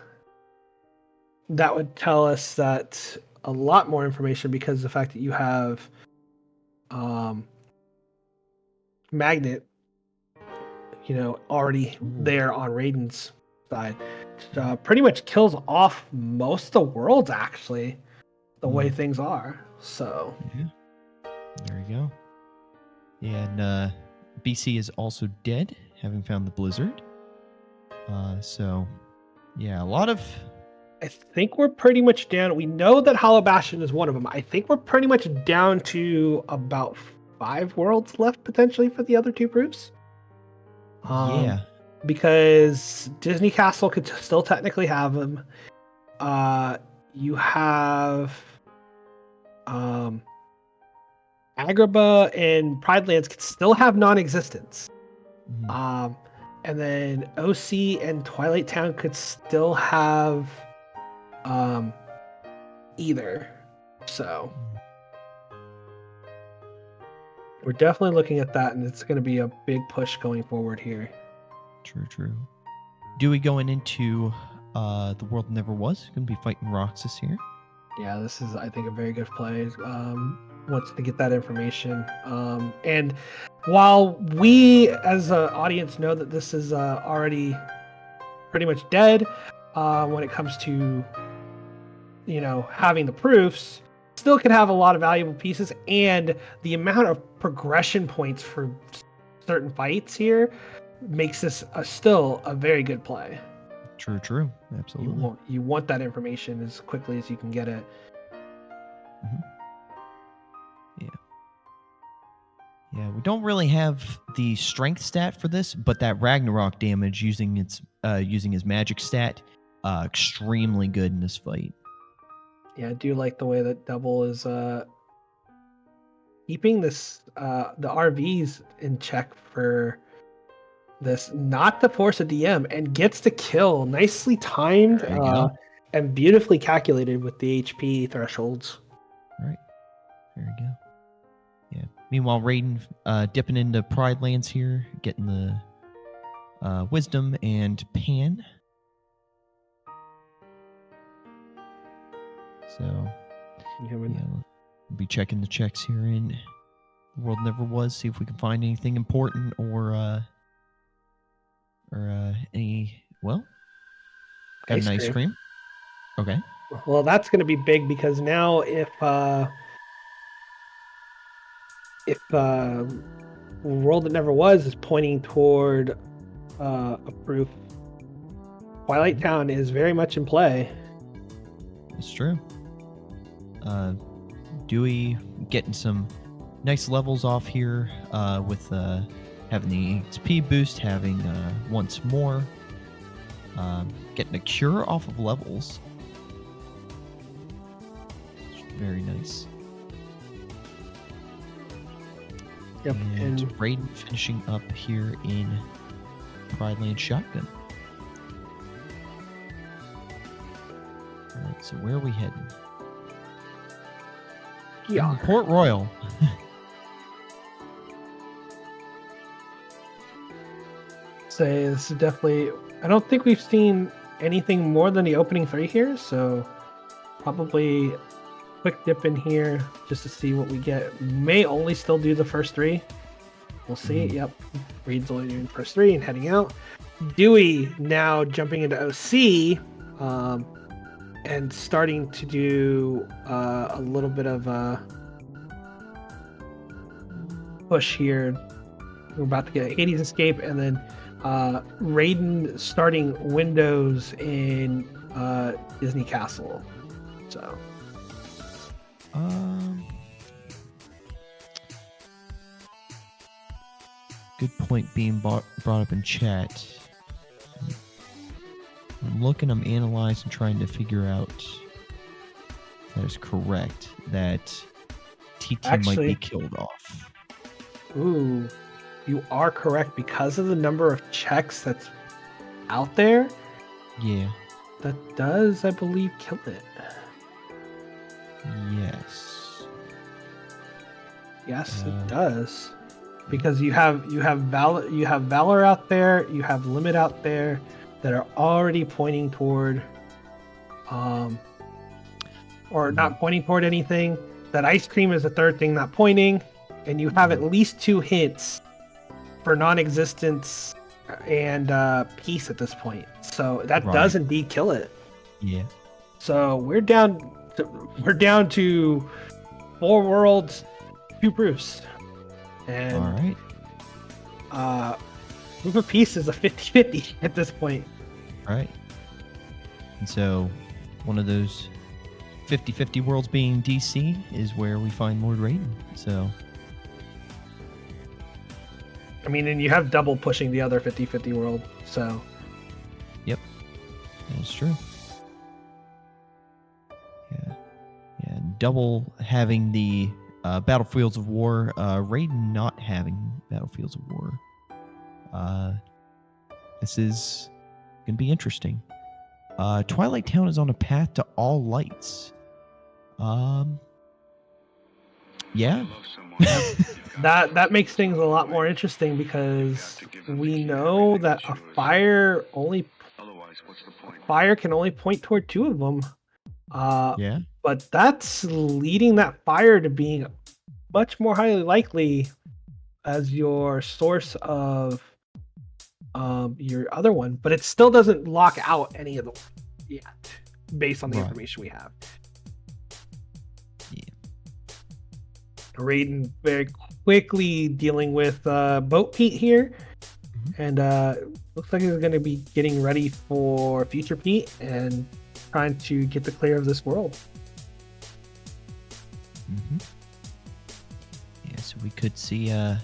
that would tell us that a lot more information, because the fact that you have Magnet, already there on Raiden's side, pretty much kills off most of the worlds, actually, the way things are. So there you go. And BC is also dead, having found the blizzard. So, yeah, a lot of... I think we're pretty much down. We know that Hollow Bastion is one of them. I think we're pretty much down to about 5 worlds left potentially for the other 2 proofs. Yeah. Because Disney Castle could still technically have them. You have Agrabah and Pride Lands could still have non-existence. Mhm. And then OC and Twilight Town could still have either. So we're definitely looking at that, and it's going to be a big push going forward here. True. Dewey going into the world never was. Going to be fighting Roxas here. Yeah, this is, I think, a very good play. Wants to get that information. And while we, as an audience, know that this is already pretty much dead when it comes to, having the proofs, still can have a lot of valuable pieces, and the amount of progression points for certain fights here makes this still a very good play. True. Absolutely. You want that information as quickly as you can get it. Yeah, we don't really have the strength stat for this, but that Ragnarok damage using his magic stat, extremely good in this fight. Yeah, I do like the way that Double is keeping this the RVs in check for this, not to force a DM, and gets the kill. Nicely timed and beautifully calculated with the HP thresholds. Right. There you go. Yeah. Meanwhile, Raiden dipping into Pride Lands here, getting the Wisdom and Pan. So, we'll be checking the checks here in The World Never Was, see if we can find anything important or any, well, got an ice cream. Okay. Well, that's going to be big, because now if World That Never Was is pointing toward a proof, Twilight Town is very much in play. It's true. Dewey getting some nice levels off here with having the XP boost, having once more, getting a cure off of levels. Very nice. Yep. And Raiden finishing up here in Pride Land Shotgun. Alright, so where are we heading? Yeah. Port Royal. Say this is definitely, I don't think we've seen anything more than the opening 3 here, so probably quick dip in here just to see what we get. May only still do the first 3. We'll see. Yep. Reed's only doing the first 3 and heading out. Dewey now jumping into OC and starting to do a little bit of a push here. We're about to get a Hades escape, and then Raiden starting windows in Disney Castle. So good point being brought up in chat. I'm looking, I'm analyzing, trying to figure out if that is correct, that TT might be killed off. Ooh, you are correct, because of the number of checks that's out there. Yeah. That does, I believe, kill it. Yes. Yes, it does. Because you have Valor out there, you have Limit out there that are already pointing toward or not pointing toward anything. That ice cream is the third thing not pointing, and you have at least 2 hints for non-existence and peace at this point. So that does indeed kill it. Yeah. So we're down to 4 worlds, 2 proofs. And All right. Proof of Peace is a 50-50 at this point. All right. And so one of those 50-50 worlds being DC is where we find L0rdRaiden. So I mean, and you have double pushing the other 50-50 world, so. yep, that's true. Yeah, and double having the Battlefields of War, Raiden not having Battlefields of War. This is gonna be interesting. Twilight Town is on a path to all lights. Yeah. That makes things a lot more interesting because we know that a fire can only point toward 2 of them. Yeah. But that's leading that fire to being much more highly likely as your source of your other one. But it still doesn't lock out any of them yet, based on the Right. information we have. Yeah. Raiden very quickly dealing with Boat Pete here. And looks like he's going to be getting ready for Future Pete and trying to get the clear of this world. Mm-hmm. Yeah, so we could see a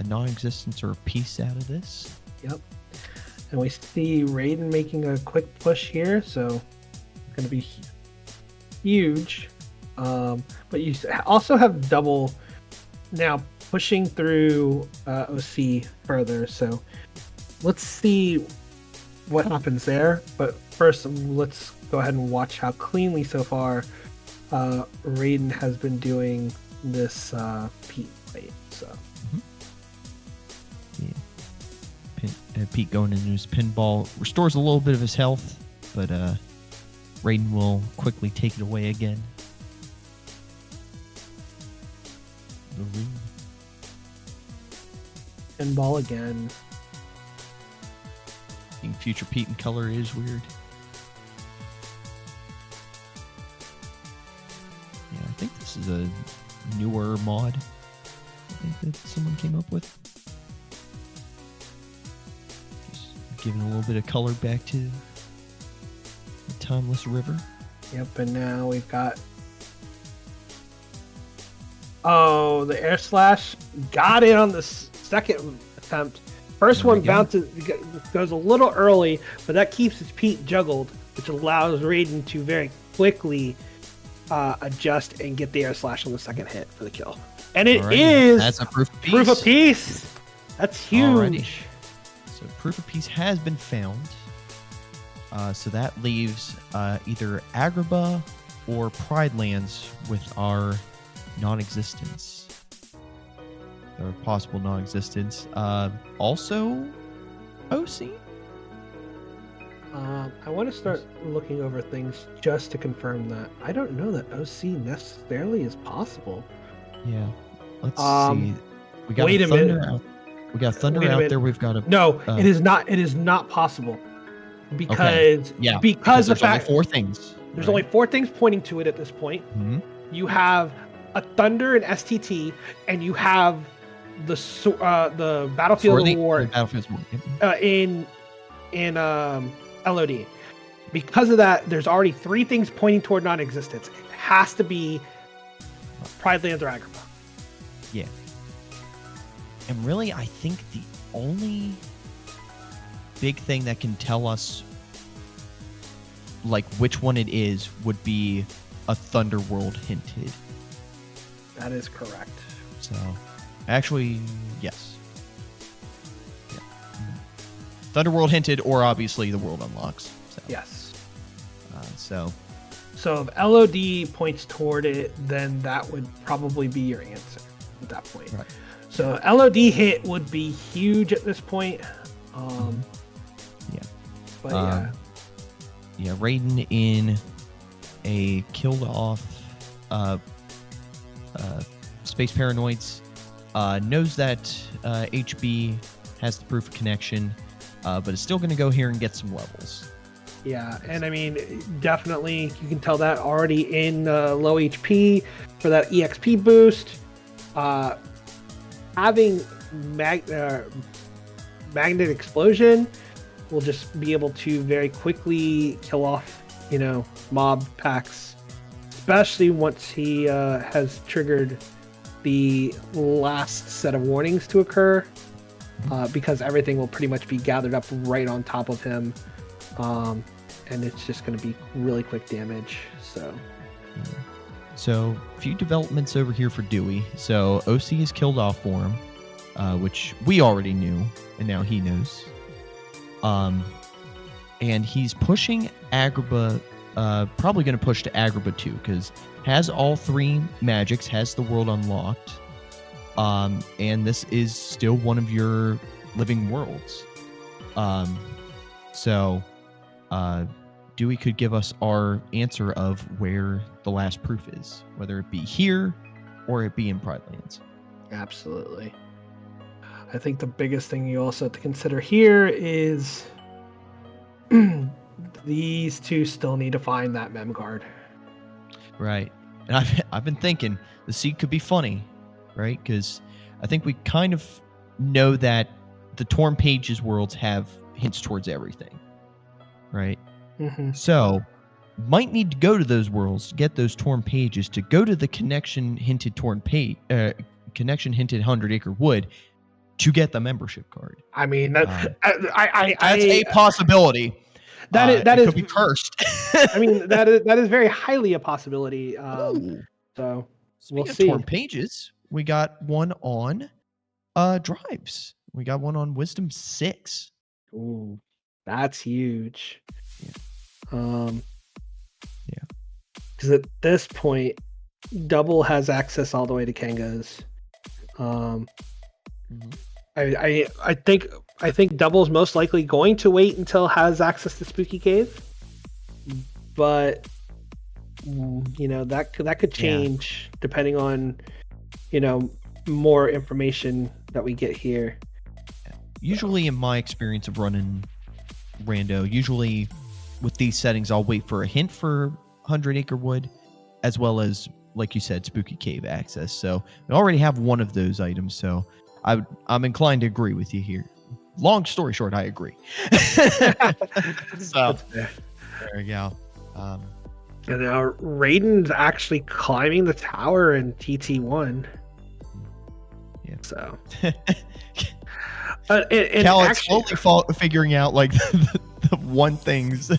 non-existence or a piece out of this. Yep. And we see Raiden making a quick push here, so it's going to be huge. But you also have double now pushing through OC further, so let's see what happens there. But first, let's go ahead and watch how cleanly so far Raiden has been doing this Pete fight. So Pete going into his pinball restores a little bit of his health, but Raiden will quickly take it away again. The ring. pinball again. Being Future Pete in color is weird. Yeah, I think this is a newer mod. I think that someone came up with. Just giving a little bit of color back to the timeless river. Yep, and now we've got. Oh, the air slash got it on the second attempt. First There we one go. bounces, goes a little early, but that keeps his Pete juggled, which allows Raiden to very quickly adjust and get the air slash on the second hit for the kill. And it is That's a proof of peace. proof of peace. That's huge. Alrighty. So proof of peace has been found. So that leaves either Agrabah or Pride Lands with our non-existence. Or possible non-existence. Also, OC? I want to start looking over things just to confirm that. I don't know that OC necessarily is possible. Yeah. Let's Um, see. We got wait a a Thunder minute. out. We got Thunder Wait a out minute. there. We've got a No, it is not. It is not possible because yeah. because the there's only fact 4 things. there's right? only 4 things pointing to it at this point. Mhm. You have a Thunder and STT, and you have the Battlefield Swirly- Award Battlefield's War. Yep. in LOD. Because of that, there's already 3 things pointing toward non-existence. It has to be Pride Lands or Agrabah. Yeah. And really, I think the only big thing that can tell us like which one it is would be a Thunderworld hinted. That is correct. So, actually, yes. Yeah. Thunderworld hinted, or obviously the world unlocks. So, Yes. so So if LOD points toward it, then that would probably be your answer at that point. Right. So LOD hit would be huge at this point. Yeah. But yeah, Raiden in a killed off Space Paranoids knows that HB has the proof of connection, but is still going to go here and get some levels. yeah, and I mean, definitely you can tell that already in low HP for that EXP boost. having magnet explosion will just be able to very quickly kill off, mob packs, especially once he has triggered the last set of warnings to occur, because everything will pretty much be gathered up right on top of him, and it's just going to be really quick damage. So, a few developments over here for Dewey. So, OC is killed off for him, which we already knew, and now he knows. And he's pushing Agrabah, probably going to push to Agrabah too, because has all 3 magics, has the world unlocked, and this is still one of your living worlds. So, Dewey could give us our answer of where the last proof is, whether it be here or it be in Pride Lands. Absolutely. I think the biggest thing you also have to consider here is these two still need to find that mem card. Right. And I've been thinking the seed could be funny, right? Because I think we kind of know that the Torn Pages worlds have hints towards everything, right? Mm-hmm. So might need to go to those worlds to get those Torn Pages, to go to the connection hinted 100 Acre Wood to get the membership card. I mean, That's a possibility. That is could be cursed. I mean, that is very highly a possibility. So Speaking we'll of see. Torn Pages, we got one on drives. We got one on Wisdom 6. Ooh, that's huge. Yeah. Because at this point, Double has access all the way to Kanga's. I think Double's most likely going to wait until has access to Spooky Cave, but that could change depending on more information that we get here. Usually, in my experience of running Rando, usually with these settings, I'll wait for a hint for 100 Acre Wood, as well as, like you said, Spooky Cave access. So we already have one of those items, so I'm inclined to agree with you here. Long story short, I agree. So there we go. And now Raiden's actually climbing the tower in TT1. Yeah. So and Cal is slowly figuring out like the one things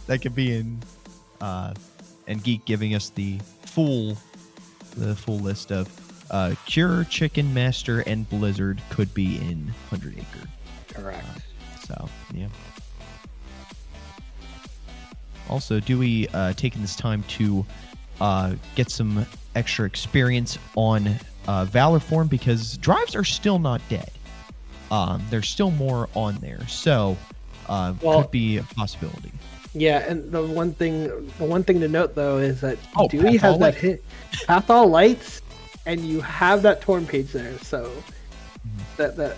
that could be in, and Geek giving us the full list of Cure, Chicken Master, and Blizzard could be in 100 Acre. Correct. So yeah. Also, Dewey taking this time to get some extra experience on Valor form, because drives are still not dead. There's still more on there, so could be a possibility. Yeah, and the one thing to note though is that Path Dewey has All that Light. hit Path All Lights, and you have that Torn Page there, so that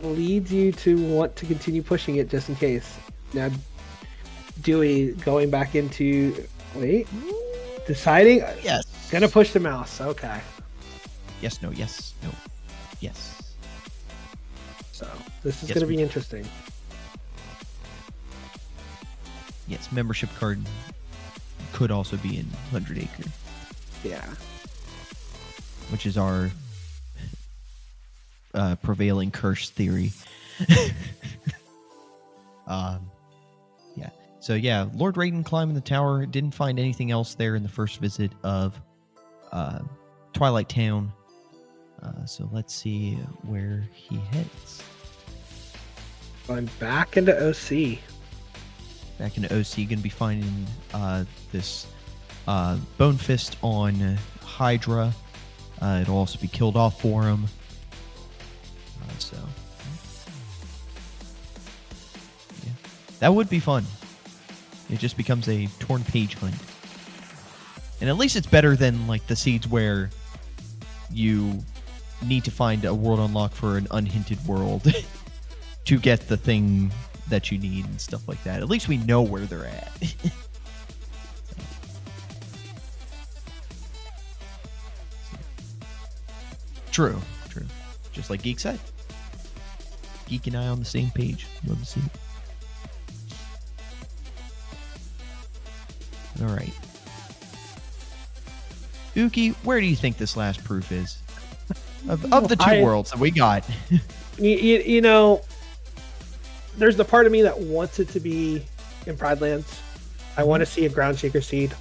leads you to want to continue pushing it just in case. Now, Dewey going back into deciding. Yes. Gonna push the mouse. Okay. Yes. No. Yes. No. Yes. So this is Yes, gonna we- be interesting. Yes. Membership card could also be in 100 Acre, Yeah. which is our prevailing curse theory. Yeah. So yeah, L0rdRaiden climbing the tower, didn't find anything else there in the first visit of Twilight Town. So let's see where he heads. Going back into OC. Back into OC, gonna be finding this Bone Fist on Hydra. It'll also be killed off for him. So yeah, that would be fun. It just becomes a Torn Page hunt, and at least it's better than like the seeds where you need to find a world unlock for an unhinted world to get the thing that you need and stuff like that. At least we know where they're at. True. Just like Geek said. Geek and I on the same page. Love to see it. All right. Uki, where do you think this last proof is? Of the two worlds that we got. You know, there's the part of me that wants it to be in Pride Lands. I want to see a Ground Shaker Seed.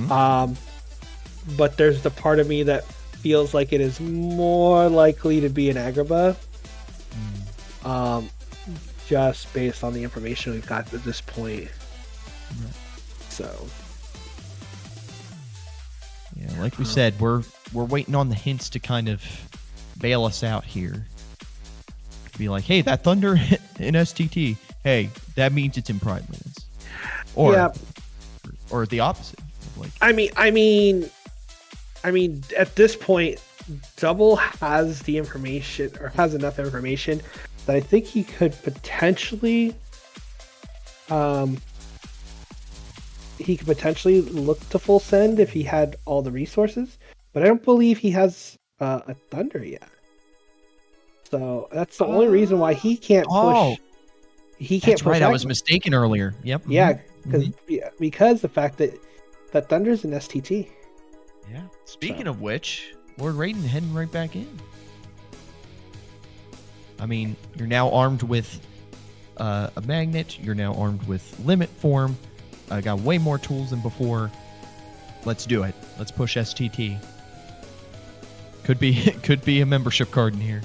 But there's the part of me that feels like it is more likely to be an Agrabah. Just based on the information we've got at this point. So yeah, like we said, we're waiting on the hints to kind of bail us out here. Be like, hey, that thunder in STT. Hey, that means it's in Pride Lands. Or the opposite. Like, I mean, at this point, Double has the information, or has enough information that I think he could potentially, look to full send if he had all the resources. But I don't believe he has a thunder yet. So that's the only reason why he can't push. He can't. That's right. I was mistaken earlier. Yep. Yeah, because the fact that thunder's an STT. Yeah. Speaking of which, L0rdRaiden heading right back in. I mean, you're now armed with a magnet. You're now armed with limit form. I got way more tools than before. Let's do it. Let's push STT. Could be a membership card in here.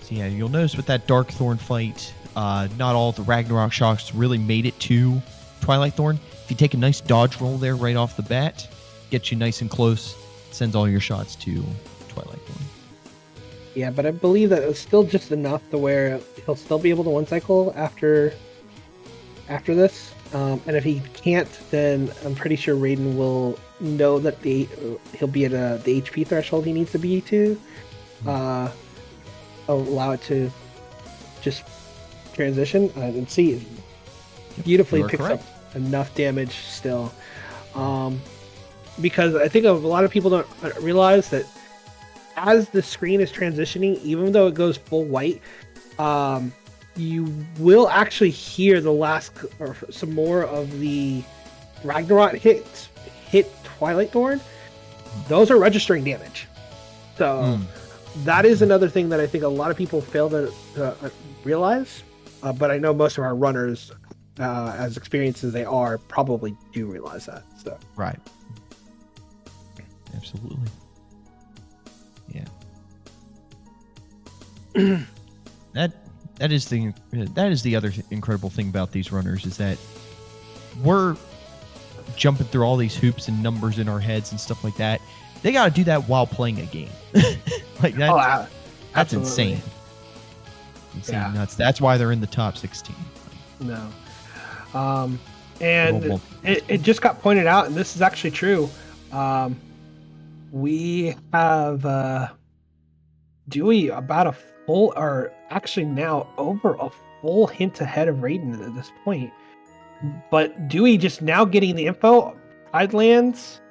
So yeah, you'll notice with that Darkthorn fight, not all the Ragnarok shocks really made it to Twilight Thorn. If you take a nice dodge roll there right off the bat, gets you nice and close, sends all your shots to Twilight Thorn. Yeah, but I believe that it's still just enough to where he'll still be able to one cycle after this. And if he can't, then I'm pretty sure Raiden will know that he'll be at the HP threshold he needs to be to allow it to just transition and see it beautifully picks up enough damage still. Because I think a lot of people don't realize that as the screen is transitioning, even though it goes full white, you will actually hear the last or some more of the Ragnarok hit Twilight Thorn. Those are registering damage. So that is another thing that I think a lot of people fail to realize. But I know most of our runners, as experienced as they are, probably do realize that. So right. Absolutely. Yeah. That is the other incredible thing about these runners is that we're jumping through all these hoops and numbers in our heads and stuff like that. They got to do that while playing a game. Like that. That's insane. Insane nuts. That's why they're in the top 16. No. And it just got pointed out, and this is actually true. We have Dewey about a full, or actually now over a full hint ahead of Raiden at this point. But Dewey just now getting the info. Pride Lands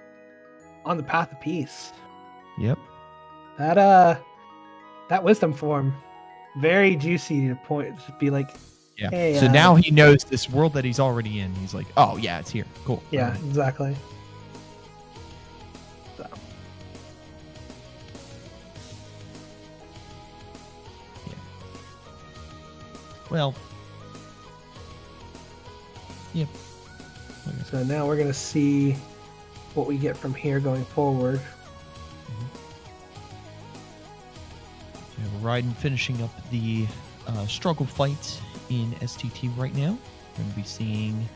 on the path of peace. Yep. That wisdom form, very juicy to point. To be like, yeah. Hey, so now he knows this world that he's already in. He's like, oh yeah, it's here. Cool. Yeah, exactly. So. Yeah. Well. Yeah. So now we're gonna see what we get from here going forward. We're riding, finishing up the struggle fight in STT right now. We're going to be seeing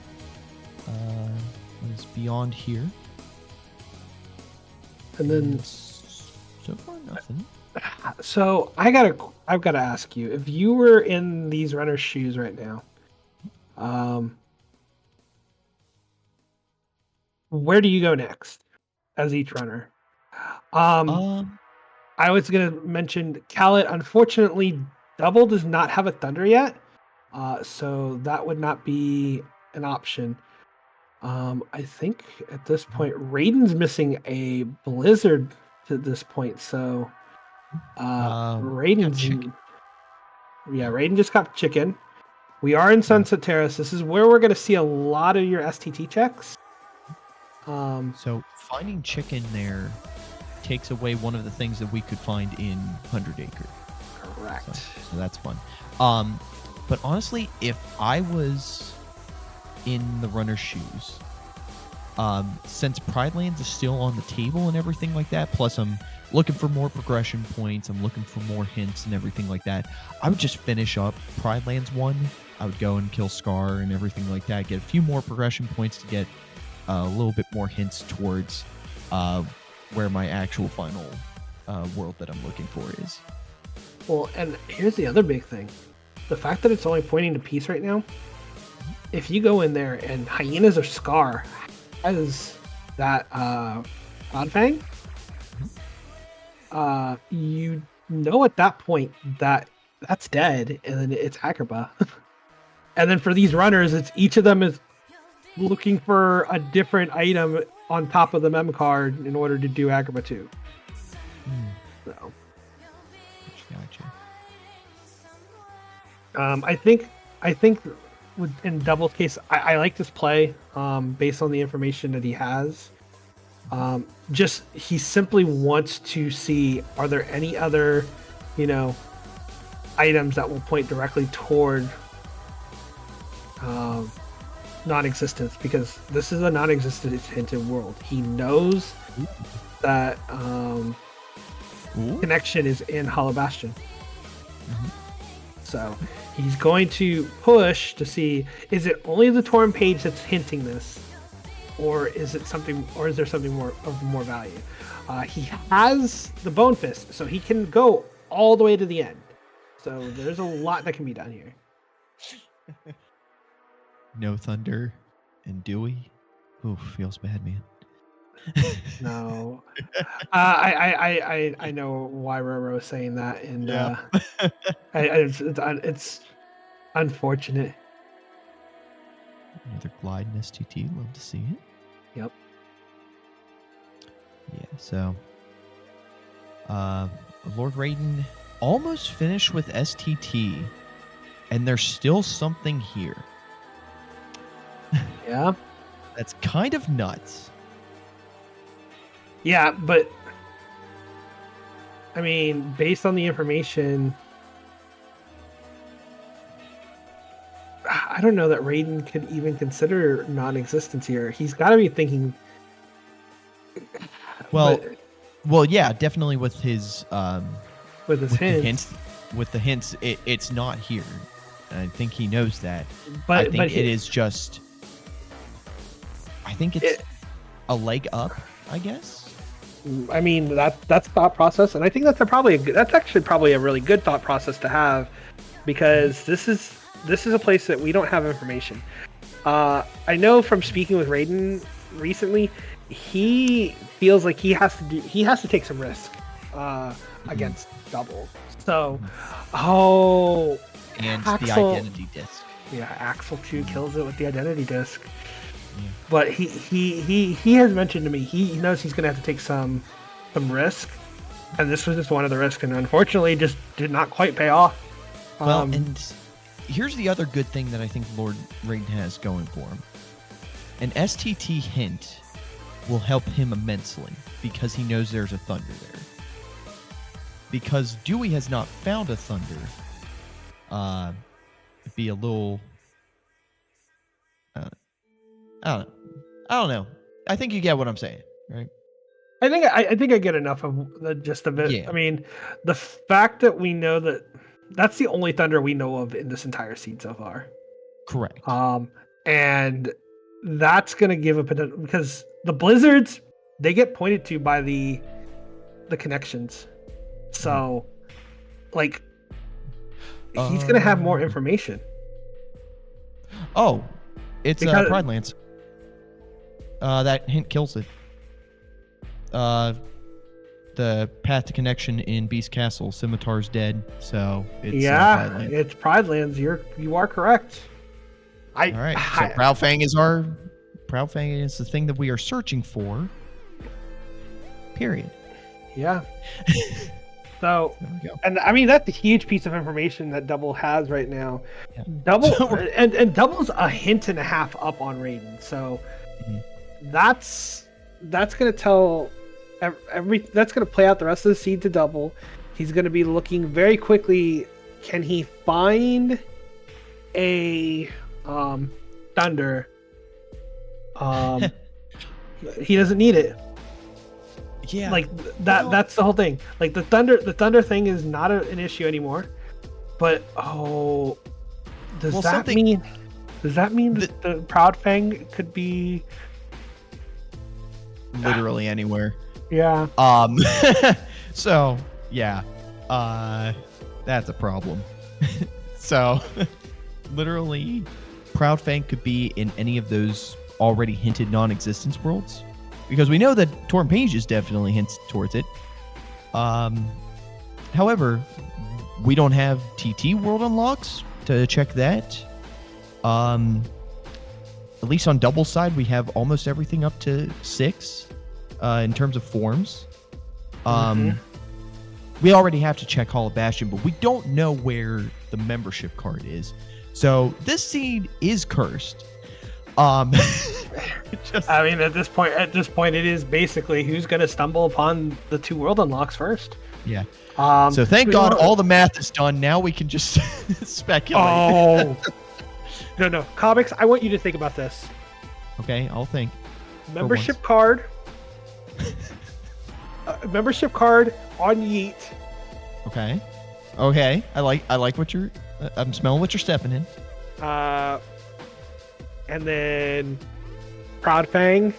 what is beyond here. And then so far nothing. So I've gotta ask you, if you were in these runners' shoes right now, where do you go next as each runner? I was gonna mention Khaled. Unfortunately, Double does not have a Thunder yet, so that would not be an option. I think at this point, Raiden's missing a blizzard to this point, so Got Raiden's chicken. yeah, Raiden just got chicken. We are in Sunset Terrace. This is where we're going to see a lot of your STT checks. So finding chicken there takes away one of the things that we could find in 100 Acre. Correct. So that's fun. But honestly, if I was in the runner's shoes, since Pride Lands is still on the table and everything like that, plus I'm looking for more progression points, I'm looking for more hints and everything like that, I would just finish up Pride Lands 1. I would go and kill Scar and everything like that, get a few more progression points to get a little bit more hints towards where my actual final world that I'm looking for is. Well, and here's the other big thing. The fact that it's only pointing to peace right now, if you go in there and Hyenas or Scar has that Cloud Fang, you know at that point that that's dead, and then it's Agrabah. And then for these runners, it's each of them is looking for a different item on top of the mem card in order to do Agrabah 2. So Gotcha. I think in Double's case, I like this play based on the information that he has. Just he simply wants to see, are there any other, items that will point directly toward non-existence, because this is a non-existent hinted world. He knows that connection is in Hollow Bastion. So he's going to push to see, is it only the Torn page that's hinting this, or is there something more of more value? He has the Bone Fist, so he can go all the way to the end. So there's a lot that can be done here. No Thunder and Dewey. Ooh, feels bad, man. No, I know why Roro is saying that, and it's unfortunate. Another Glide in STT. Love to see it. Yep. Yeah. So, L0rdRaiden almost finished with STT, and there's still something here. Yeah. That's kind of nuts. Yeah, but I mean, based on the information, I don't know that Raiden could even consider non-existence here. He's got to be thinking. Well, yeah, definitely with his with his hints. With the hints, it's not here. And I think he knows that. But I think it is just. I think it's a leg up, I guess. I mean, that's thought process, and I think that's actually probably a really good thought process to have, because this is a place that we don't have information. I know from speaking with Raiden recently, he feels like he has to take some risk against Double. So, and Axel, the identity disc. Yeah, Axel 2 kills it with the identity disc. Yeah. But he has mentioned to me he knows he's gonna have to take some risk, and this was just one of the risks, and unfortunately just did not quite pay off. Well, and here's the other good thing that I think L0rdRaiden has going for him. An STT hint will help him immensely because he knows there's a Thunder there. Because Dewey has not found a Thunder, it'd be a little. I don't know. I think you get what I'm saying, right? I think I get enough of the gist of it. Yeah. I mean, the fact that we know that's the only Thunder we know of in this entire seed so far. Correct. And that's gonna give a potential, because the blizzards, they get pointed to by the connections. So, like, he's gonna have more information. Oh, it's Because- Pride Lands. That hint kills it. The path to connection in Beast Castle, Scimitar's dead, so it's Pride Lands. It's Pride Lands. You are correct. All right, so Proud Fang is our Proud Fang is the thing that we are searching for. Period. Yeah. So, There we go. and I mean, that's a huge piece of information that Double has right now. Yeah. Double, So and Double's a hint and a half up on Raiden. So that's going to tell that's going to play out the rest of the seed to Double. He's going to be looking very quickly. Can he find a thunder? He doesn't need it. Yeah. Like that's the whole thing. Like the thunder thing is not an issue anymore. But does that mean that the Proud Fang could be literally anywhere? Yeah. So yeah. That's a problem. So literally Proud Fang could be in any of those already hinted non-existence worlds. Because we know that Torn Pages definitely hints towards it. However, we don't have TT world unlocks to check that. At least on Double side, we have almost everything up to 6 in terms of forms. We already have to check Hall of Bastion, but we don't know where the membership card is. So this seed is cursed. I mean, at this point, it is basically who's going to stumble upon the 2 world unlocks first. Yeah. So thank God all the math is done. Now we can just speculate. Oh. No. Comics, I want you to think about this. Okay, I'll think. Membership card. Membership card on Yeet. Okay. I like what you're. I'm smelling what you're stepping in. And then Proud Fang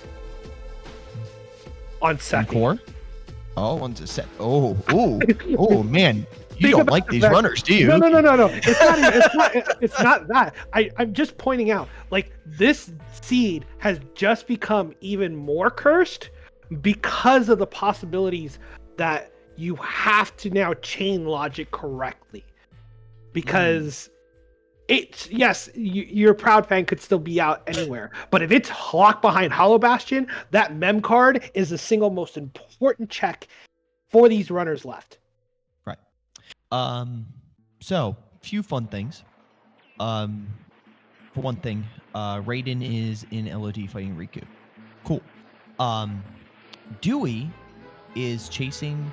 on second. Core? Oh, on the set. Oh, man. You Think don't about like these that. runners, do you? No. It's not that. I'm just pointing out, like, this seed has just become even more cursed because of the possibilities that you have to now chain logic correctly. Because your Proud Fang could still be out anywhere. But if it's locked behind Hollow Bastion, that mem card is the single most important check for these runners left. Right. So, few fun things. For one thing, Raiden is in LOD fighting Riku. Cool. Dewey is chasing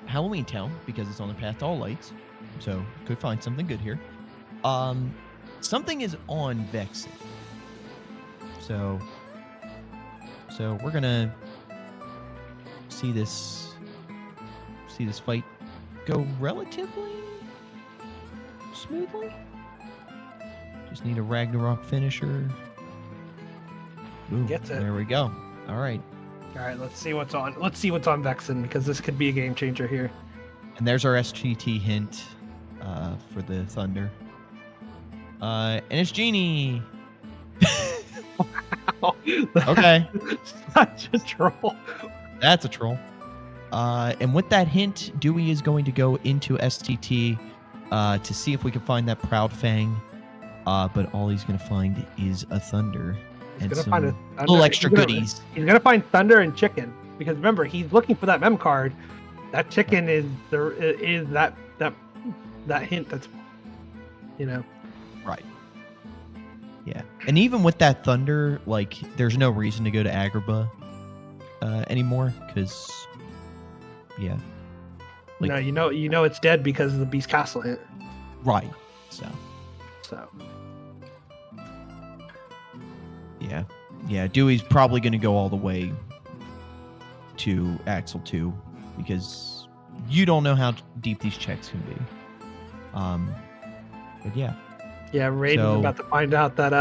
Halloween Town because it's on the path to all lights. So, could find something good here. Something is on Vexen. So we're gonna see this fight go relatively smoothly. Just need a Ragnarok finisher. Ooh, Gets it. There we go. All right. All right, let's see what's on Vexen, because this could be a game changer here. And there's our SGT hint for the Thunder. And it's Genie. Okay. Such a troll. That's a troll. And with that hint, Dewey is going to go into STT to see if we can find that Proud Fang. But all he's going to find is a Thunder. He's And gonna find some little extra goodies. He's gonna find Thunder and Chicken, because remember, he's looking for that mem card. That Chicken is that hint that's, Right. Yeah. And even with that Thunder, like, there's no reason to go to Agrabah anymore, because, yeah. Like, no, you know it's dead because of the Beast Castle hint. Right. So. Yeah, Dewey's probably going to go all the way to Axel 2, because you don't know how deep these checks can be. But yeah. Yeah, Raiden's about to find out that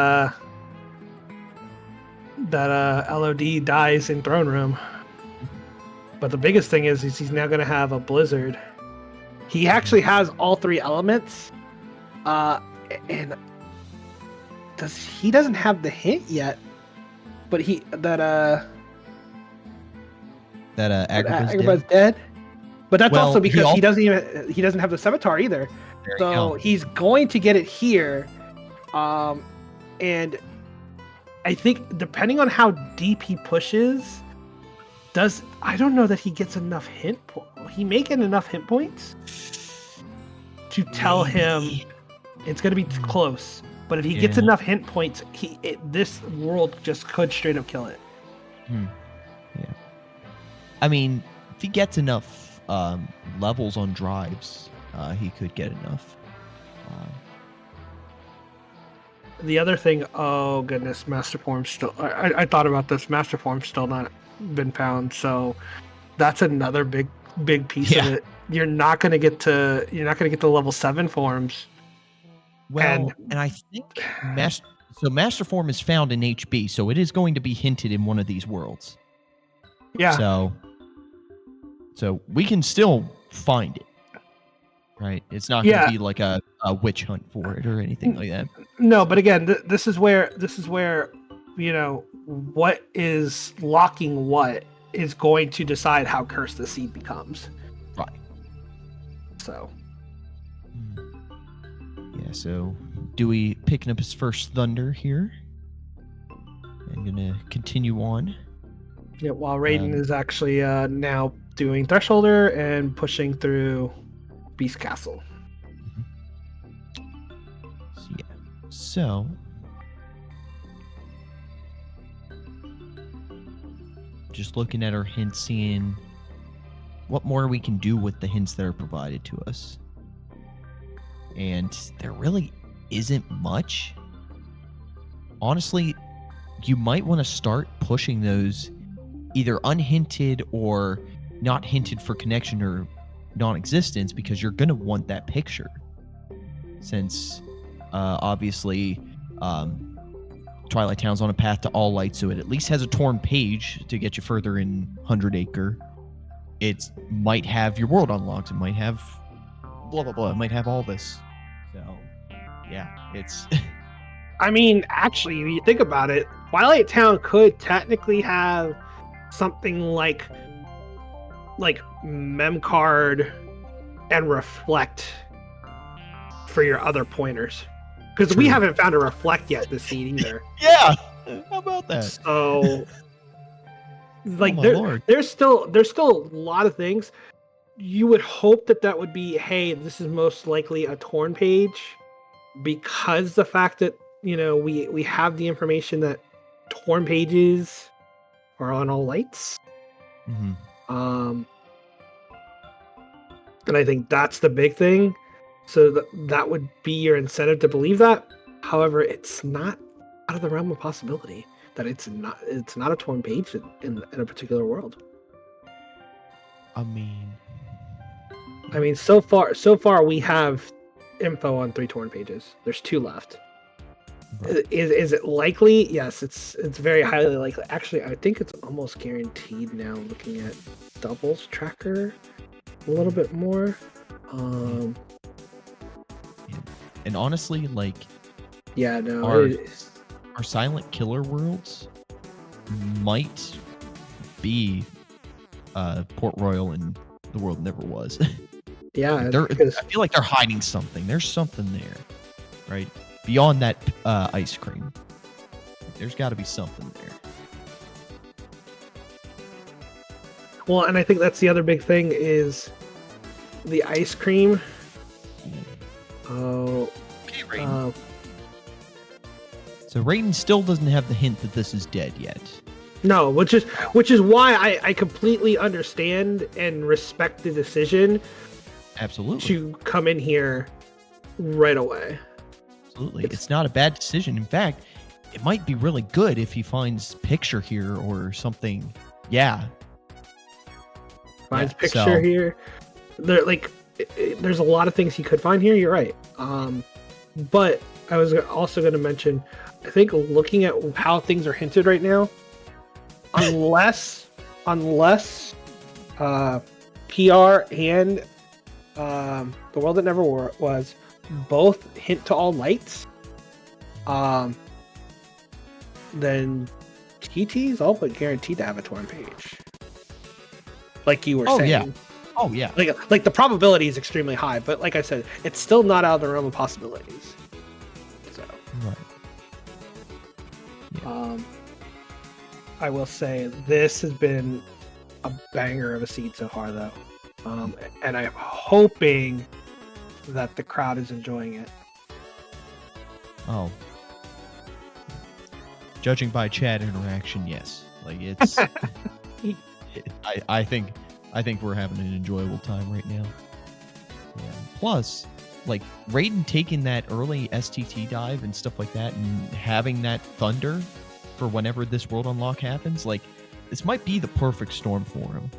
LOD dies in Throne Room. But the biggest thing is he's now going to have a Blizzard. He actually has all 3 elements, and he doesn't have the hint yet. But Agrabah's dead. But that's Well, also because he doesn't have the Scimitar either. There you So go. he's going to get it here, and I think depending on how deep he pushes, I don't know that he gets enough hint points. He may get enough hit points to tell him it's going to be close. But if he gets enough hint points, this world just could straight up kill it. Yeah. I mean, if he gets enough levels on drives, he could get enough. The other thing, oh goodness, Master Form's still. I thought about this. Master Form's still not been found, so that's another big piece of it. You're not gonna get to level 7 forms. Well, and I think Master Form is found in HB, so it is going to be hinted in one of these worlds. Yeah. So we can still find it, right? It's not going to be like a witch hunt for it or anything like that. No, but again, this is where what is locking what is going to decide how cursed the seed becomes. Right. So. Yeah, so Dewey picking up his first thunder here. And gonna continue on. Yeah, while Raiden is actually now doing Thresholder and pushing through Beast Castle. So just looking at our hints, seeing what more we can do with the hints that are provided to us. And there really isn't much. Honestly, you might want to start pushing those either unhinted or not hinted for connection or non-existence, because you're going to want that picture. Since obviously Twilight Town's on a path to all light, so it at least has a torn page to get you further in 100 Acre. It might have your world unlocked. It might have blah, blah, blah. It might have all this. So, yeah, it's... I mean, actually, when you think about it, Twilight Town could technically have something like Memcard and Reflect for your other pointers. Because we haven't found a Reflect yet this seed either. Yeah! How about that? So... Like there's still a lot of things. You would hope that would be, hey, this is most likely a torn page, because the fact that we have the information that torn pages are on all lights. Mm-hmm. And I think that's the big thing. So that would be your incentive to believe that. However, it's not out of the realm of possibility that it's not a torn page in a particular world. I mean, so far we have info on 3 torn pages. There's 2 left. Right. Is it likely? Yes, it's very highly likely. Actually, I think it's almost guaranteed now. Looking at Doubles Tracker a little bit more. And honestly, like, yeah, no. Our silent killer worlds might be Port Royal and the world never was. Yeah, I feel like they're hiding something. There's something there, right? Beyond that ice cream. There's got to be something there. Well, and I think that's the other big thing is the ice cream. Oh. Okay, Raiden. So Raiden still doesn't have the hint that this is dead yet. No, which is why I completely understand and respect the decision. Absolutely. To come in here right away. Absolutely. It's not a bad decision. In fact, it might be really good if he finds picture here or something. Yeah. Finds picture here. There's a lot of things he could find here. You're right. But I was also going to mention, I think looking at how things are hinted right now, unless PR and The World That Never Was both hint to all lights, then TT's all but guaranteed to have a torn page. Like you were saying. Yeah. Oh yeah. Like the probability is extremely high, but like I said, it's still not out of the realm of possibilities. So. Right. Yeah. I will say this has been a banger of a seed so far, though, and I'm hoping that the crowd is enjoying it. Oh, judging by chat interaction, yes. Like it's, I think we're having an enjoyable time right now. Yeah. Plus, like Raiden taking that early STT dive and stuff like that, and having that thunder for whenever this world unlock happens, like this might be the perfect storm for him.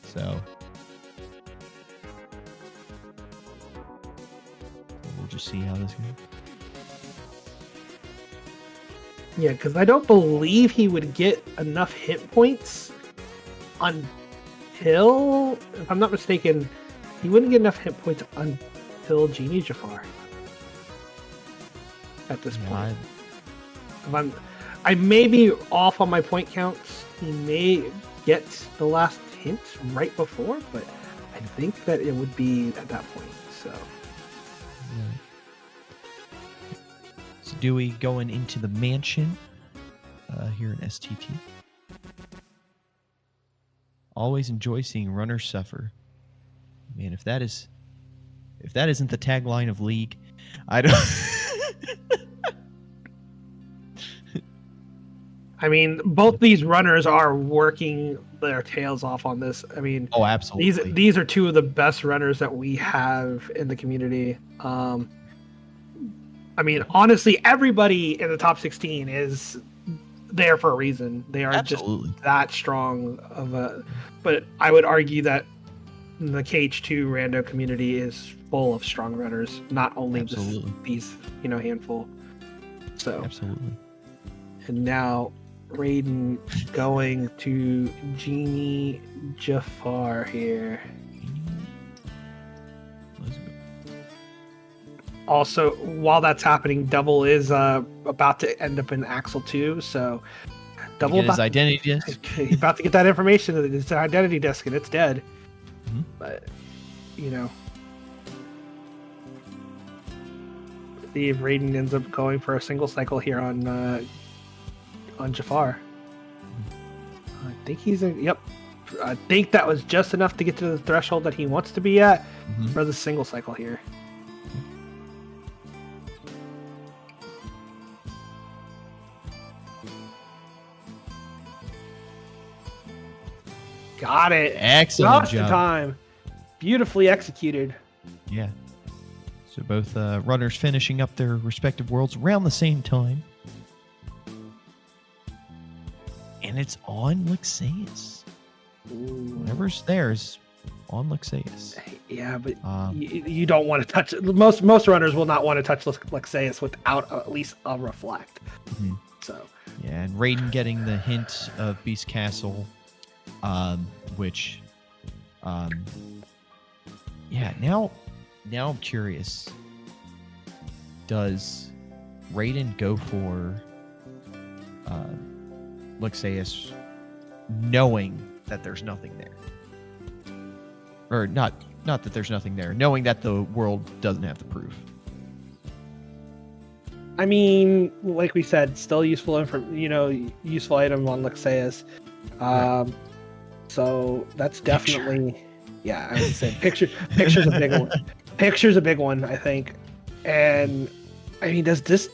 So we'll just see how this goes. Yeah, because I don't believe he would get enough hit points until, if I'm not mistaken, he wouldn't get enough hit points until Genie Jafar. At this point. I may be off on my point counts. He may get the last hint right before, but I think that it would be at that point. So, so Dewey going into the mansion here in STT. Always enjoy seeing runners suffer. Man, if that isn't the tagline of League, I don't. I mean, both these runners are working their tails off on this. I mean, Oh, absolutely. These are two of the best runners that we have in the community. I mean, honestly, everybody in the top 16 is there for a reason. They are Absolutely. just that strong of a. But I would argue that the KH2Rando community is full of strong runners, not only these handful. So Absolutely. And now Raiden going to Genie Jafar here. Also, while that's happening, Double is about to end up in Axel 2, so Double his identity disc. He's about to get that information. It's an identity disc, and it's dead. Mm-hmm. But see if Raiden ends up going for a single cycle here on Jafar. I think he's in. Yep. I think that was just enough to get to the threshold that he wants to be at for the single cycle here. Got it. Excellent Just job. in time. Beautifully executed. Yeah. So both runners finishing up their respective worlds around the same time. And it's on Lexaeus. Whatever's there is on Lexaeus. Yeah, but you don't want to touch it. Most runners will not want to touch Lexaeus without at least a reflect. Mm-hmm. So yeah, and Raiden getting the hint of Beast Castle, which, yeah. Now I'm curious. Does Raiden go for Lexaeus knowing that there's nothing there? Or not that there's nothing there, knowing that the world doesn't have the proof. I mean, like we said, still useful useful item on Lexaeus. Right. So that's definitely, yeah, I would say picture's a big one. Picture's a big one, I think. And I mean, does this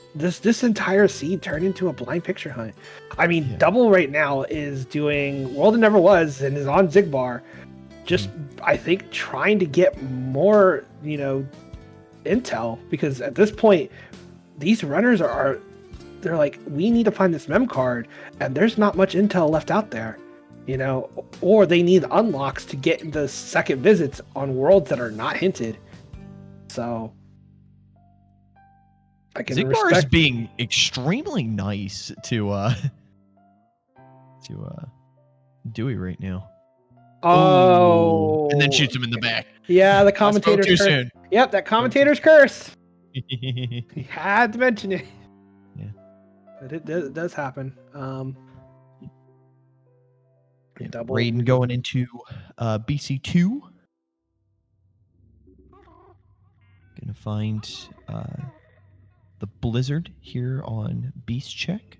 entire seed turn into a blind picture hunt? I mean, Yeah. Double right now is doing World It Never Was and is on Zigbar. Just, I think, trying to get more, intel, because at this point, these runners they're like, we need to find this mem card, and there's not much intel left out there, or they need unlocks to get the second visits on worlds that are not hinted. So I can Zigbar is respect being extremely nice to Dewey right now. Oh, And then shoots him in the back. Yeah, the I spoke commentator's too curse. soon. Yep, that commentator's curse. He had to mention it. Yeah. But it does happen. Yeah, Double. Raiden going into BC2. Gonna find the blizzard here on Beast Check.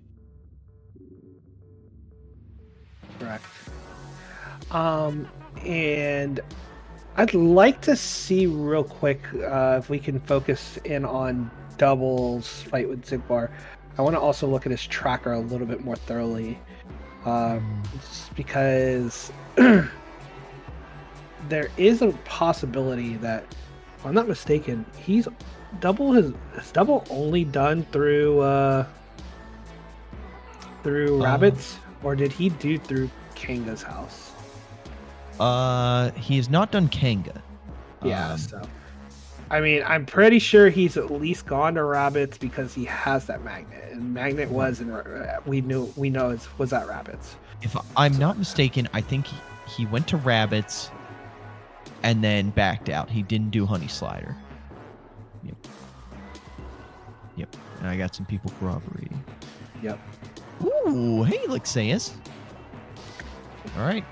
Correct. And I'd like to see real quick if we can focus in on Double's fight with Zigbar. I want to also look at his tracker a little bit more thoroughly, just because there is a possibility that, if I'm not mistaken, Double has Double only done through Rabbits, or did he do through Kanga's house? He has not done Kanga. Yeah, so I mean, I'm pretty sure he's at least gone to Rabbits because he has that magnet, and magnet was in we know was at Rabbits. If I'm not mistaken, I think he went to Rabbits and then backed out. He didn't do Honey Slider. Yep. And I got some people corroborating. Yep. Ooh, hey, Lexaeus. All right,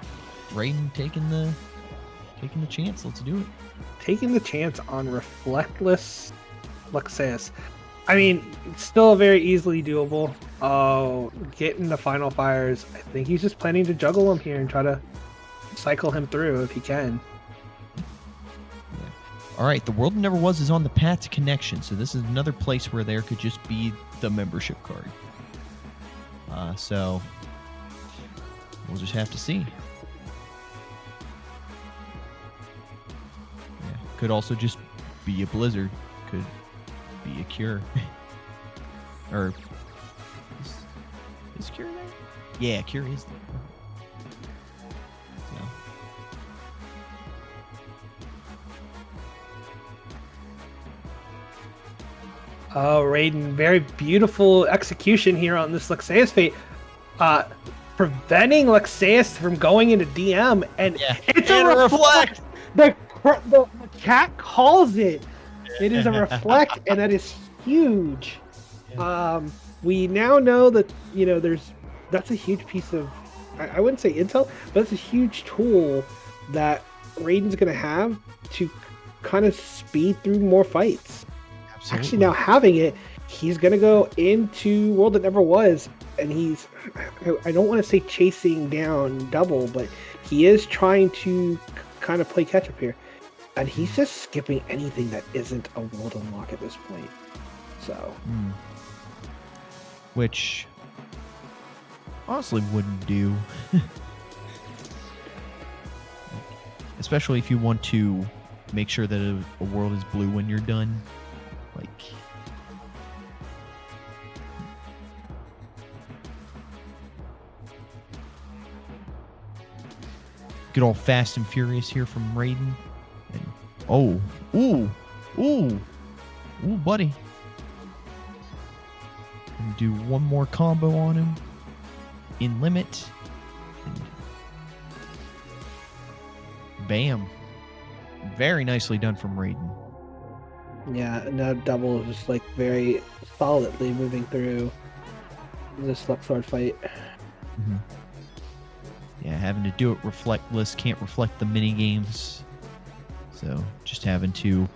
Raiden taking the chance. Let's do it. Taking the chance on Reflectless Lexaeus. I mean, it's still very easily doable. Oh, getting the final fires. I think he's just planning to juggle him here and try to cycle him through if he can. Yeah. All right, the World Never Was is on the path to connection, so this is another place where there could just be the membership card. So we'll just have to see. Could also just be a blizzard. Could be a cure. Or is cure there? Yeah, cure is there. So. Oh, Raiden, very beautiful execution here on this Lexaeus fate. Preventing Lexaeus from going into DM, and it's a reflect. The chat calls it. It is a reflect, and that is huge. We now know that that's a huge piece of, I wouldn't say intel, but that's a huge tool that Raiden's going to have to kind of speed through more fights. Absolutely. Actually, now having it, he's going to go into World That Never Was, and I don't want to say chasing down Double, but he is trying to kind of play catch up here. And he's just skipping anything that isn't a world unlock at this point. So. Which honestly wouldn't do. Especially if you want to make sure that a world is blue when you're done. Like. Good old Fast and Furious here from Raiden. And, ooh, buddy. And do one more combo on him. In limit. And bam. Very nicely done from Raiden. Yeah, now Double is just like very solidly moving through this L0rdRaiden fight. Mm-hmm. Yeah, having to do it reflectless, can't reflect the mini games. So just having to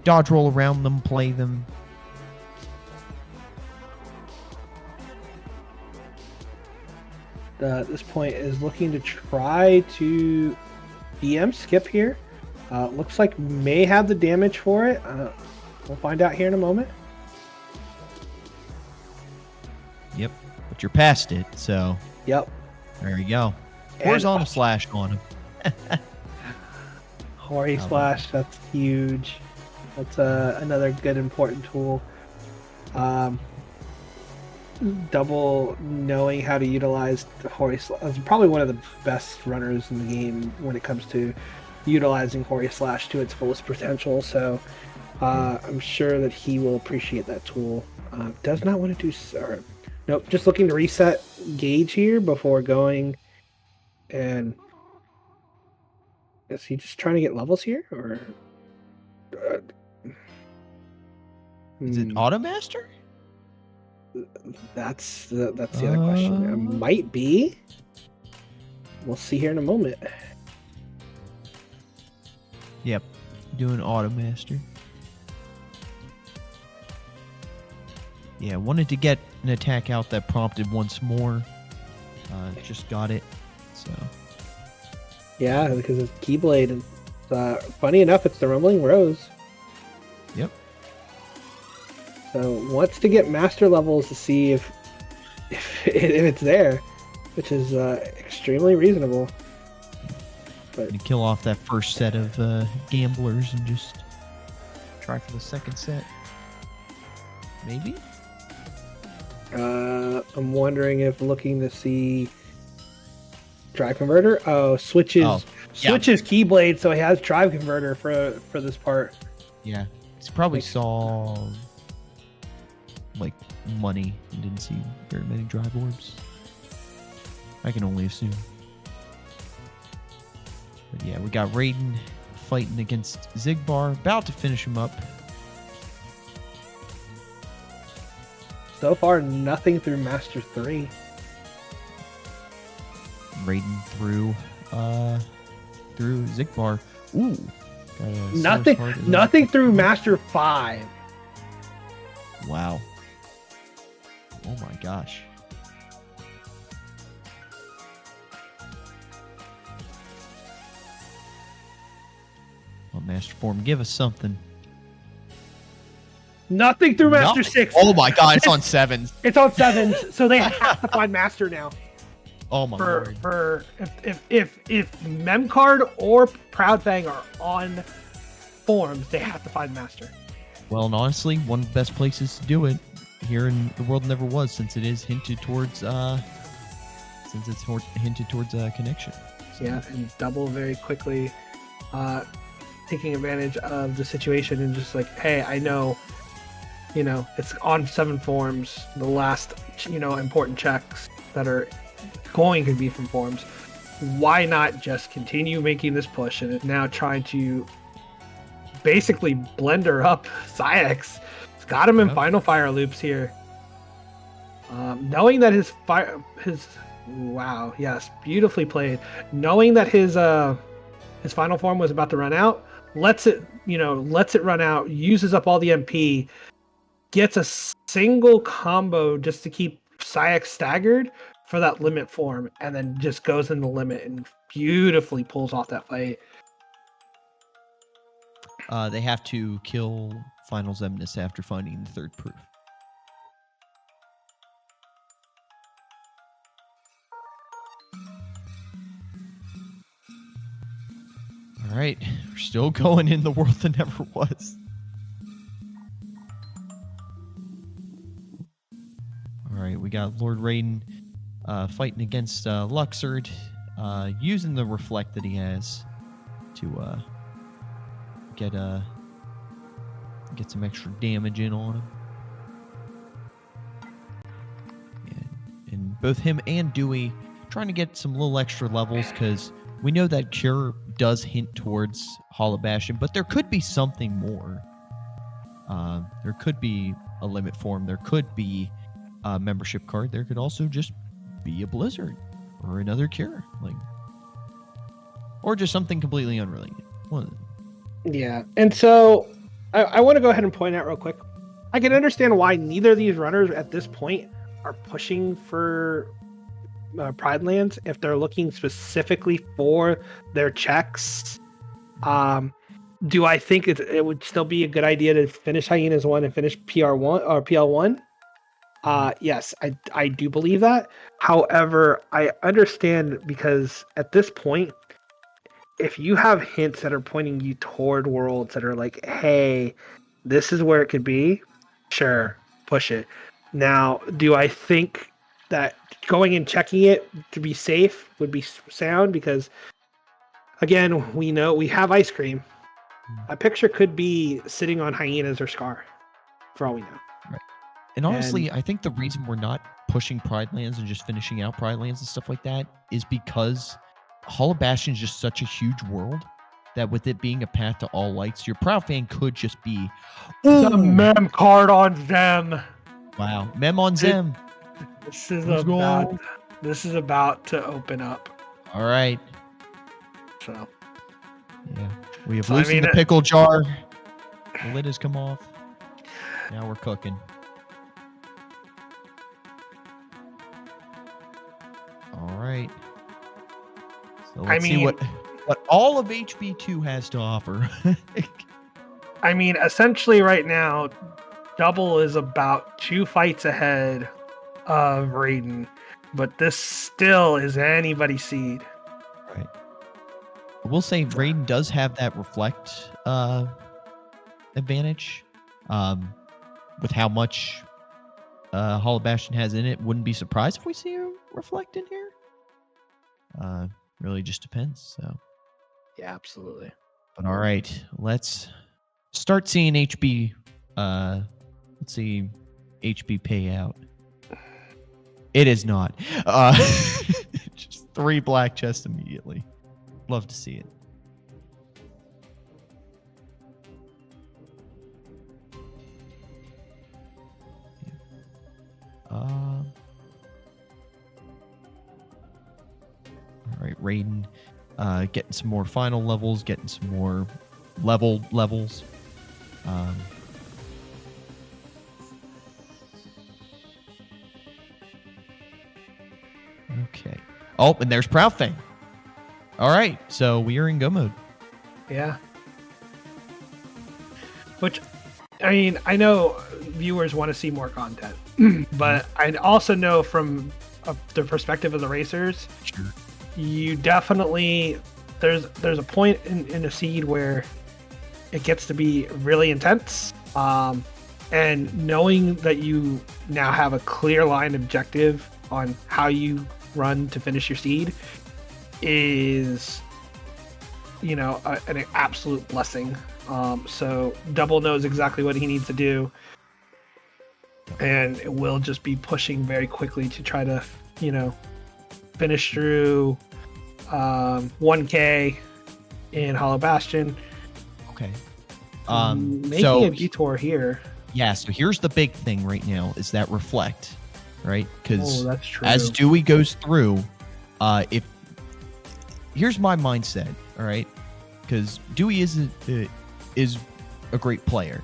dodge roll around them, play them. At this point is looking to try to DM skip here. Looks like may have the damage for it. We'll find out here in a moment. Yep, but you're past it, so. Yep. There you go. Horizontal slash on him. Hori slash, that's huge. That's another good important tool. Double knowing how to utilize the Hori slash is probably one of the best runners in the game when it comes to utilizing Hori slash to its fullest potential. So I'm sure that he will appreciate that tool. Does not want to do. Nope, just looking to reset gauge here before going. And is he just trying to get levels here, or is it Automaster? That's the other question. It might be. We'll see here in a moment. Yep, doing Automaster. Yeah, wanted to get an attack out that prompted once more. Just got it. So Yeah, because it's Keyblade, and funny enough, it's the Rumbling Rose. yep. So wants to get master levels to see if it's there, which is extremely reasonable. But Gonna kill off that first set of gamblers and just try for the second set. Maybe? I'm wondering if looking to see Drive Converter. Oh, switches Keyblade, so he has Drive Converter for this part. Yeah. He probably saw like money and didn't see very many drive orbs. I can only assume. But yeah, we got Raiden fighting against Zigbar, about to finish him up. So far, nothing through Master 3. Raiden through Zigbar. Ooh. Nothing through Master 5. Wow. Oh my gosh. Well, Master Form, give us something. Nothing through Master 6. Oh my god, it's on 7s. It's on 7s, so they have to find Master now. Oh my lord. If Mem Card or Proud Fang are on forms, they have to find Master. Well, and honestly, one of the best places to do it here in the world never was, since it is hinted towards connection. So. Yeah, and Double very quickly taking advantage of the situation and just like, hey, I know, it's on 7 forms. The last, important checks that are going to be from forms. Why not just continue making this push? And now trying to basically blender up Syx. It's got him in final fire loops here. Knowing that his wow, yes, beautifully played. Knowing that his final form was about to run out, lets it run out, uses up all the MP, gets a single combo just to keep Syx staggered for that limit form, and then just goes in the limit and beautifully pulls off that fight. They have to kill Final Xemnas after finding the third proof. All right, we're still going in the world that never was. All right, we got L0rdRaiden fighting against L0rdRaiden, using the reflect that he has to get some extra damage in on him. And both him and Dewey trying to get some little extra levels, because we know that Cure does hint towards Hollow Bastion, but there could be something more. There could be a limit form. There could be a membership card. There could also just be a Blizzard or another Cure, or just something completely unrelated. Yeah, and so I want to go ahead and point out real quick. I can understand why neither of these runners at this point are pushing for Pride Lands if they're looking specifically for their checks. Do I think it would still be a good idea to finish Hyenas 1 and finish PR1 or PL1? Yes, I do believe that. However, I understand, because at this point, if you have hints that are pointing you toward worlds that are like, hey, this is where it could be, sure, push it. Now, do I think that going and checking it to be safe would be sound? Because, again, we know we have Ice Cream. A picture could be sitting on Hyenas or Scar, for all we know. Right. And honestly, I think the reason we're not pushing Pride Lands and just finishing out Pride Lands and stuff like that is because Hollow Bastion is just such a huge world that with it being a path to all lights, your Proud Fan could just be the Mem card on Zem. Wow, Mem on Zem. This is about to open up. All right. So yeah, we have loosened the pickle jar. The lid has come off. Now we're cooking. right. So I let's see mean- what all of HB2 has to offer. I mean, essentially right now, Double is about 2 fights ahead of Raiden, but this still is anybody's seed. Right. I will say Raiden does have that reflect advantage. With how much Hollow Bastion has in it, wouldn't be surprised if we see a reflect in here. Really just depends. So, Yeah, absolutely. but all right, let's start seeing HB. Let's see HB payout. It is not. Just 3 black chests immediately. Love to see it. All right, Raiden, getting some more final levels, getting some more levels. Okay. Oh, and there's Proud Fang. All right, so we are in go mode. Yeah. Which, I mean, I know viewers want to see more content, but I also know from the perspective of the racers, Sure. you definitely there's a point in a seed where it gets to be really intense. And knowing that you now have a clear line objective on how you run to finish your seed is, you know, an absolute blessing. So Double knows exactly what he needs to do, and it will just be pushing very quickly to try to, you know, finish through 1K in Hollow Bastion. Okay. Making So a detour here. yeah, so here's the big thing right now is that reflect, right? Because Oh, that's true. as Dewey goes through, if here's my mindset, all right, because Dewey is a great player.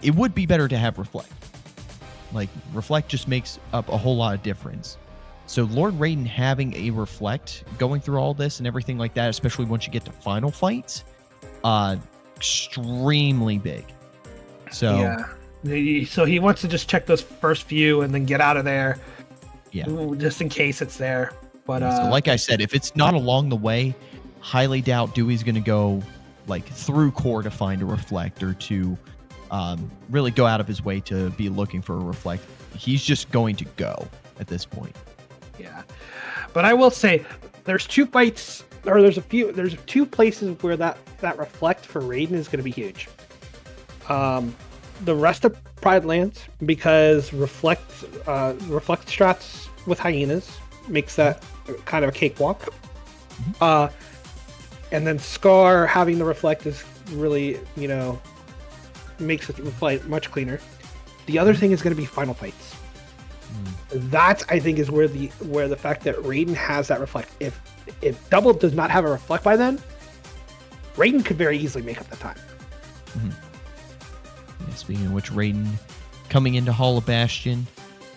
It would be better to have reflect. Like reflect just makes up a whole lot of difference. So Lord Raiden having a reflect, going through all this and everything like that, especially once you get to final fights, extremely big. So yeah. So he wants to just check those first few and then get out of there. Yeah. Just in case it's there. But so like I said, if it's not along the way, highly doubt Dewey's going to go like through core to find a reflect or to really go out of his way to be looking for a reflect. He's just going to go at this point. yeah. But I will say there's 2 fights, or there's 2 places where that reflect for Raiden is going to be huge. The rest of Pride Lands, because reflect strats with hyenas makes that kind of a cakewalk. And then Scar having the reflect is really, you know, makes it fight much cleaner. The other thing is going to be final fights. That I think is where the fact that Raiden has that reflect. If Double does not have a reflect by then, Raiden could very easily make up the time. Yeah, speaking of which, Raiden coming into Hollow Bastion,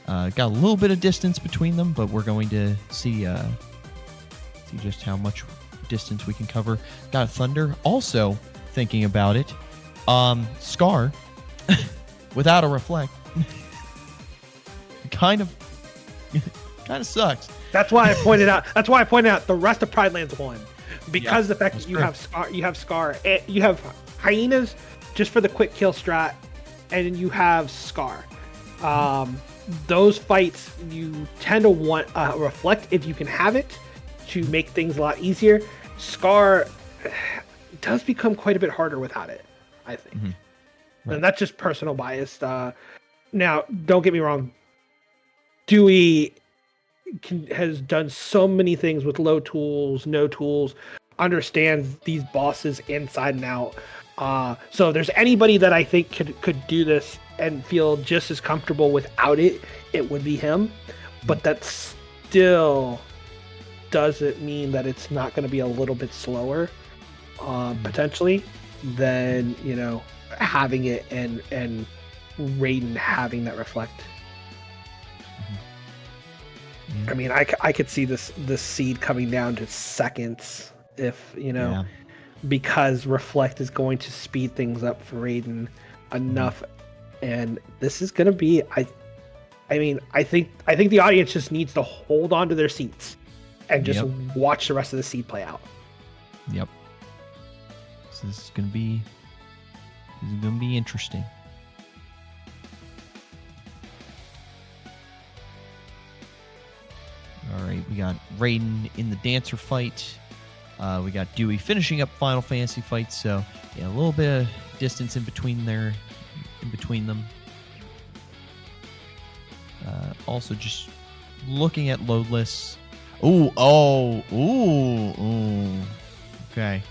got a little bit of distance between them, but we're going to see just how much distance we can cover. Got a Thunder. Also, thinking about it, Scar without a reflect kind of sucks. That's why I pointed out. The rest of Pride Lands won because the fact that you have Scar, you have hyenas just for the quick kill strat, and you have Scar. Those fights you tend to want reflect if you can have it to make things a lot easier. Scar does become quite a bit harder without it, I think. Right. And that's just personal bias. Now, don't get me wrong. Dewey has done so many things with low tools, no tools, understands these bosses inside and out. So if there's anybody that I think could do this and feel just as comfortable without it, it would be him. But that still doesn't mean that it's not going to be a little bit slower, potentially, than, you know, having it and Raiden having that reflect. I mean, I could see this seed coming down to seconds if Yeah. because Reflect is going to speed things up for Raiden enough, and this is gonna be I mean, I think the audience just needs to hold on to their seats and just watch the rest of the seed play out. Yep. So this is gonna be interesting. All right, we got Raiden in the dancer fight. We got Dewey finishing up Final Fantasy fights. So yeah, a little bit of distance in between them. Also, just looking at load lists. Ooh. Okay.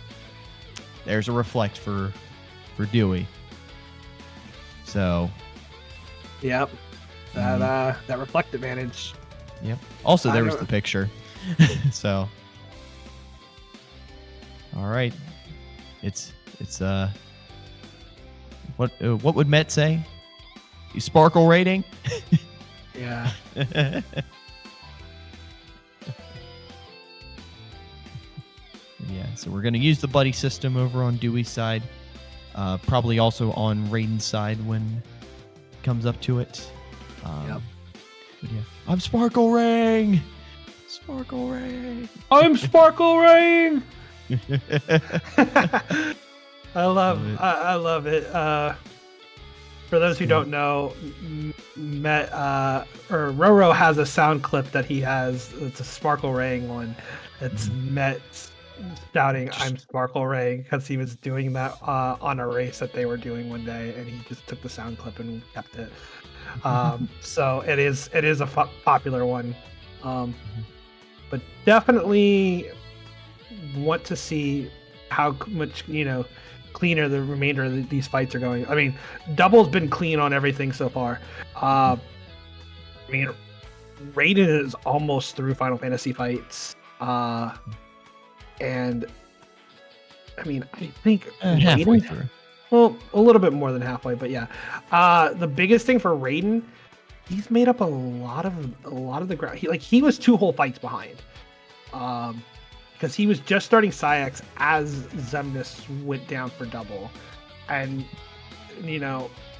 There's a reflect for Dewey. So. Yep. That reflect advantage. Yep. Also, there was the picture. So. All right. It's what would Met say? You sparkle rating? Yeah. Yeah, so we're going to use the buddy system over on Dewey's side. Probably also on Raiden's side when it comes up to it. Yep. But yeah. I'm Sparkle Ring! Sparkle Ring! I'm Sparkle Ring! I love it. For those who don't know, Roro has a sound clip that he has. It's a Sparkle Ring one. It's Met shouting, "I'm Sparkle Ring," because he was doing that on a race that they were doing one day, and he just took the sound clip and kept it. So it is a popular one, but definitely want to see how much cleaner the remainder of these fights are going. I mean, Double's been clean on everything so far. I mean, Raiden is almost through Final Fantasy fights, and I mean, I think halfway through. Well, a little bit more than halfway, but yeah. The biggest thing for Raiden, he's made up a lot of the ground. He was 2 whole fights behind. Because he was just starting Syx as Xemnas went down for Double. And,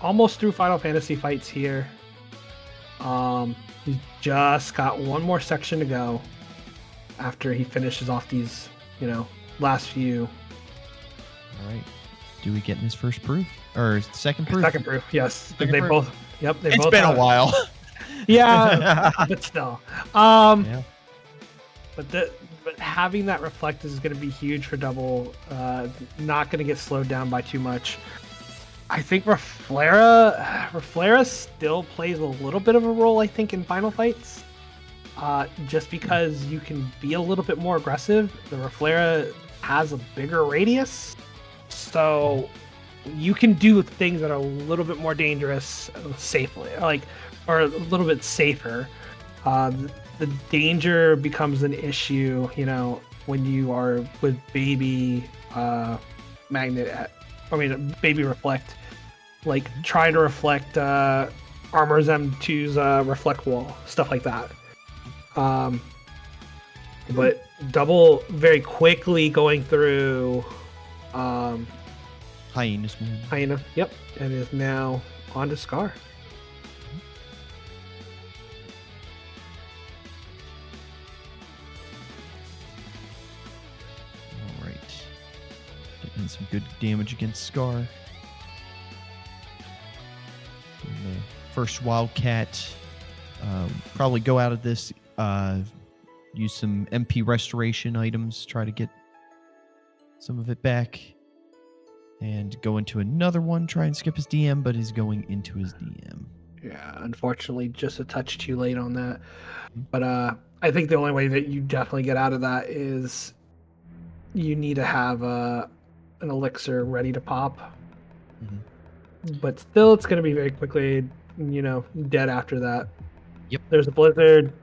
almost through Final Fantasy fights here. He's just got one more section to go after he finishes off these, last few. All right. Dewey getting his first proof? Or second proof? Second proof, yes. Second They proof. both, yep. It's been a while. Yeah, but still. Yeah. But having that reflect is going to be huge for Double. Not going to get slowed down by too much. I think Reflera still plays a little bit of a role, I think, in final fights. Just because you can be a little bit more aggressive. The Reflera has a bigger radius. So you can do things that are a little bit more dangerous safely, or a little bit safer. The danger becomes an issue, when you are with baby baby reflect, trying to reflect Armor's M2's reflect wall, stuff like that. But Double very quickly going through Hyena's wound. Hyena, yep, and is now on to Scar. Getting some good damage against Scar. And the first Wildcat. Probably go out of this, use some MP restoration items, try to get some of it back. And go into another one, try and skip his DM, but is going into his DM. Yeah, unfortunately, just a touch too late on that. But I think the only way that you definitely get out of that is you need to have an elixir ready to pop. But still, it's going to be very quickly, dead after that. Yep. There's a blizzard,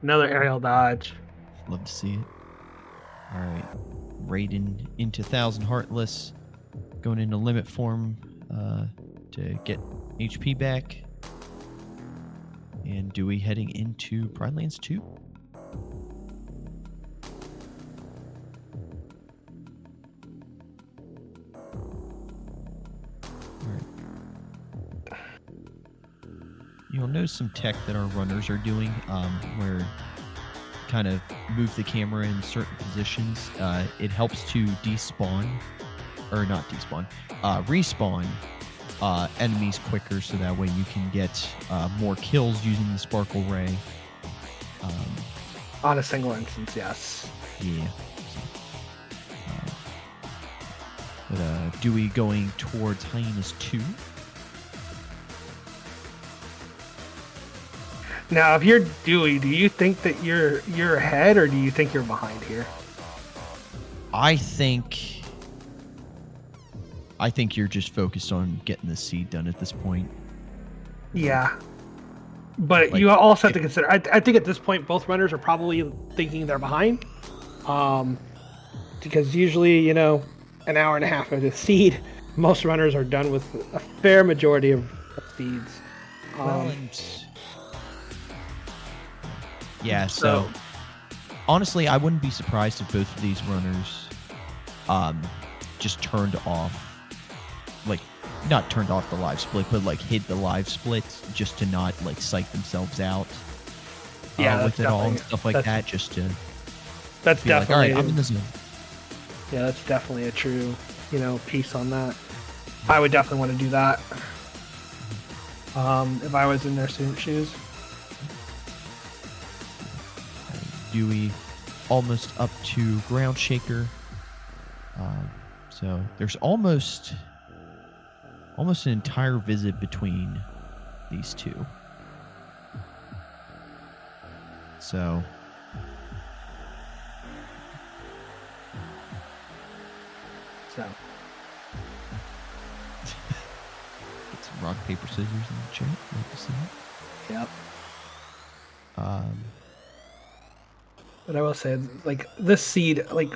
another aerial dodge. Love to see it. All right. Raiden into 1000 Heartless. Going into limit form to get HP back. And Dewey heading into Pride Lands 2. you'll notice some tech that our runners are doing, where kind of move the camera in certain positions. It helps to despawn, or not despawn, respawn enemies quicker, so that way you can get more kills using the sparkle ray. On a single instance, yes. Yeah. But Dewey going towards Hyenas 2. Now, if you're Dewey, do you think that you're ahead, or do you think you're behind here? I think you're just focused on getting the seed done at this point. Yeah. But Like, you also have to consider, I think at this point, both runners are probably thinking they're behind. Because usually, an hour and a half of the seed, most runners are done with a fair majority of seeds. Yeah, so honestly, I wouldn't be surprised if both of these runners just turned off, like, not turned off the live split, but like hid the live split just to not like psych themselves out with it all and stuff like that, just to that's be like, definitely all right, I'm in the zone. Yeah, that's definitely a true, piece on that. I would definitely want to do that. If I was in their shoes. Dewey almost up to Ground Shaker. So there's almost an entire visit between these two. So So get some rock, paper, scissors in the chat. Like to see it. Yep. But I will say, like, this seed, like,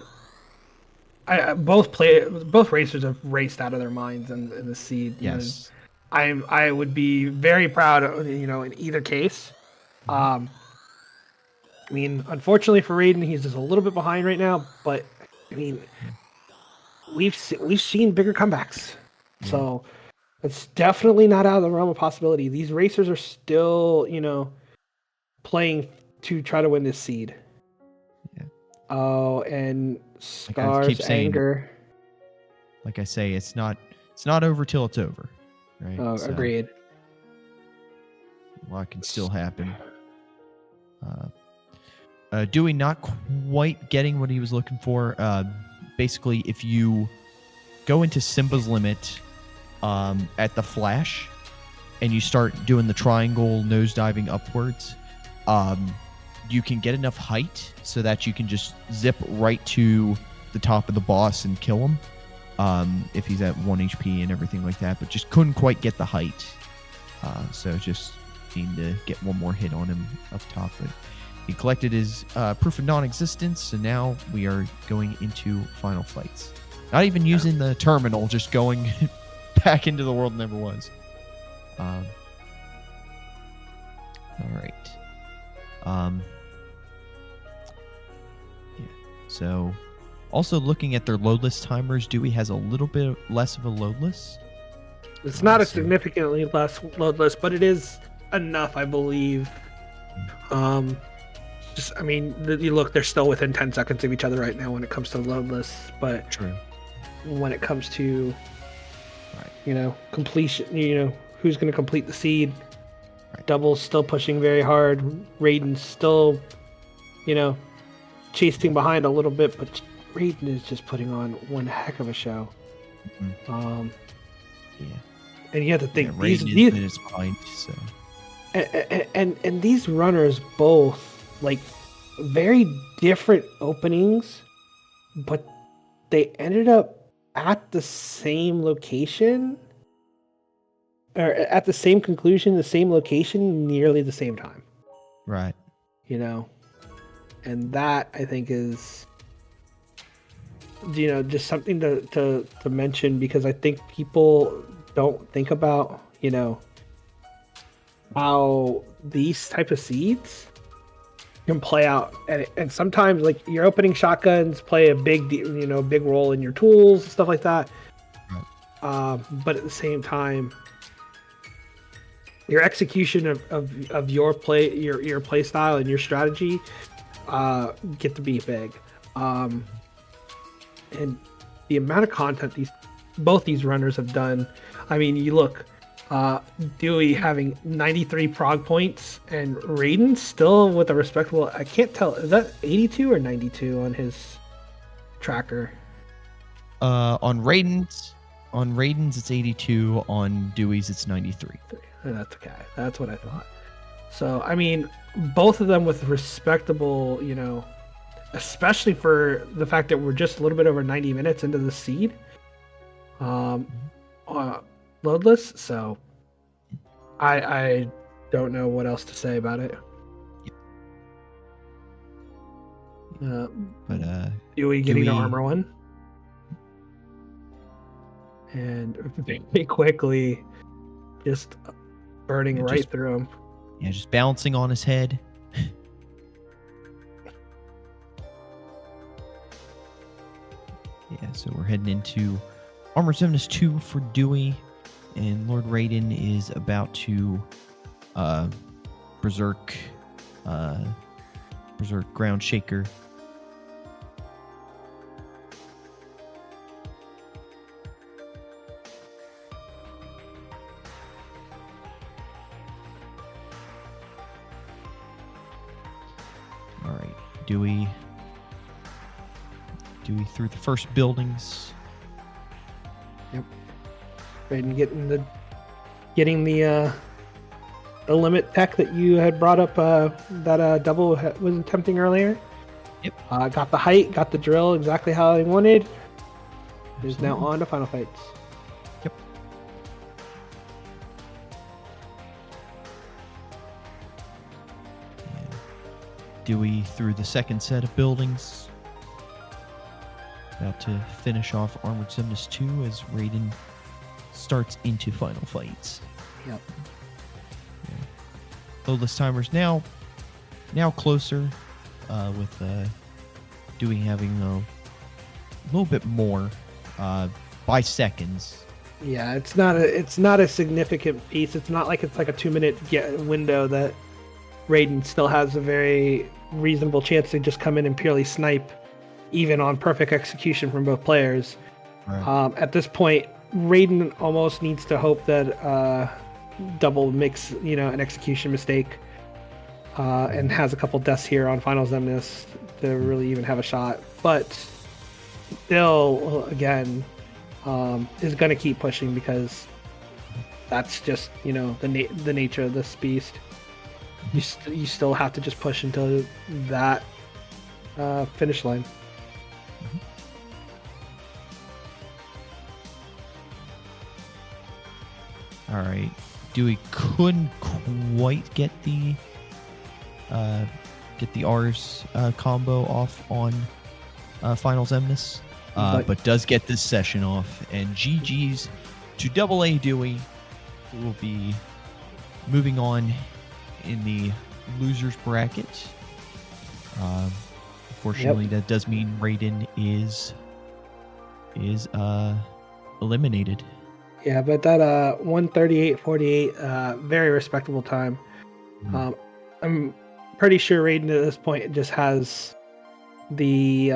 both racers have raced out of their minds in the seed. yes. I would be very proud, in either case. I mean, unfortunately for Raiden, he's just a little bit behind right now. But I mean, we've seen bigger comebacks, so it's definitely not out of the realm of possibility. These racers are still, playing to try to win this seed. Yeah. Oh, and Scar's anger. Like I say, it's not over till it's over, right? Oh, So, agreed. a lot can still happen. Dewey not quite getting what he was looking for. Basically, if you go into Simba's limit at the flash and you start doing the triangle nosediving upwards, you can get enough height so that you can just zip right to the top of the boss and kill him if he's at 1 HP and everything like that, but just couldn't quite get the height. So just need to get one more hit on him up top. But he collected his proof of non-existence, so now we are going into final fights. Not even using the terminal, just going back into the world never was. All right. Yeah. So, also looking at their loadless timers, Dewey has a little bit less of a loadless. It's not a significantly less loadless, but it is enough, I believe. You look, they're still within 10 seconds of each other right now when it comes to loadless, but True. when it comes to, completion, who's going to complete the seed, Double's still pushing very hard. Raiden's still, chasing behind a little bit, but Raiden is just putting on one heck of a show. Yeah. And you have to think, Raiden is minutes behind, so. And these runners both, like, very different openings, but they ended up at the same location, or at the same conclusion, the same location, nearly the same time. Right. And that, I think, is, just something to mention, because I think people don't think about, how these type of seeds can play out, and sometimes, like, your opening shotguns play a big role in your tools and stuff like that. Right. But at the same time, your execution of your play style and your strategy get to be big. And the amount of content both these runners have done. I mean, you look, Dewey having 93 prog points and Raiden still with a respectable, I can't tell, is that 82 or 92 on his tracker? On Raiden's it's 82. On Dewey's it's 93. That's okay. That's what I thought. So, I mean, both of them with respectable, especially for the fact that we're just a little bit over 90 minutes into the seed. Loadless, so I don't know what else to say about it. But Dewey getting the armor one, and very quickly just burning right through him. Yeah, just bouncing on his head. Yeah, so we're heading into Armor 2 for Dewey, and L0rdRaiden is about to berserk ground shaker. All right, Dewey through the first buildings. Yep. Raiden getting the limit tech that you had brought up that Double was attempting earlier. Yep. Got the height, got the drill exactly how they wanted. Is now on to final fights. Yep. And Dewey through the second set of buildings. About to finish off Armored Semnus 2 as Raiden starts into final fights. Yep. Yeah. Loadless timers now closer, with Dewey having a little bit more by seconds. Yeah, it's not a significant piece. It's not like it's like a 2-minute window that Raiden still has a very reasonable chance to just come in and purely snipe, even on perfect execution from both players. Right. At this point, Raiden almost needs to hope that Double makes an execution mistake and has a couple deaths here on Final Zemnis to really even have a shot. But still, again, is going to keep pushing because that's just the nature of this beast. You still have to just push until that finish line. All right, Dewey couldn't quite get the R's combo off on Final Zemnis, but does get this session off. And GG's to DoubleADewi, who will be moving on in the losers bracket. Unfortunately, that does mean Raiden is eliminated. Yeah, but that 1:38.48, very respectable time. I'm pretty sure Raiden at this point just has the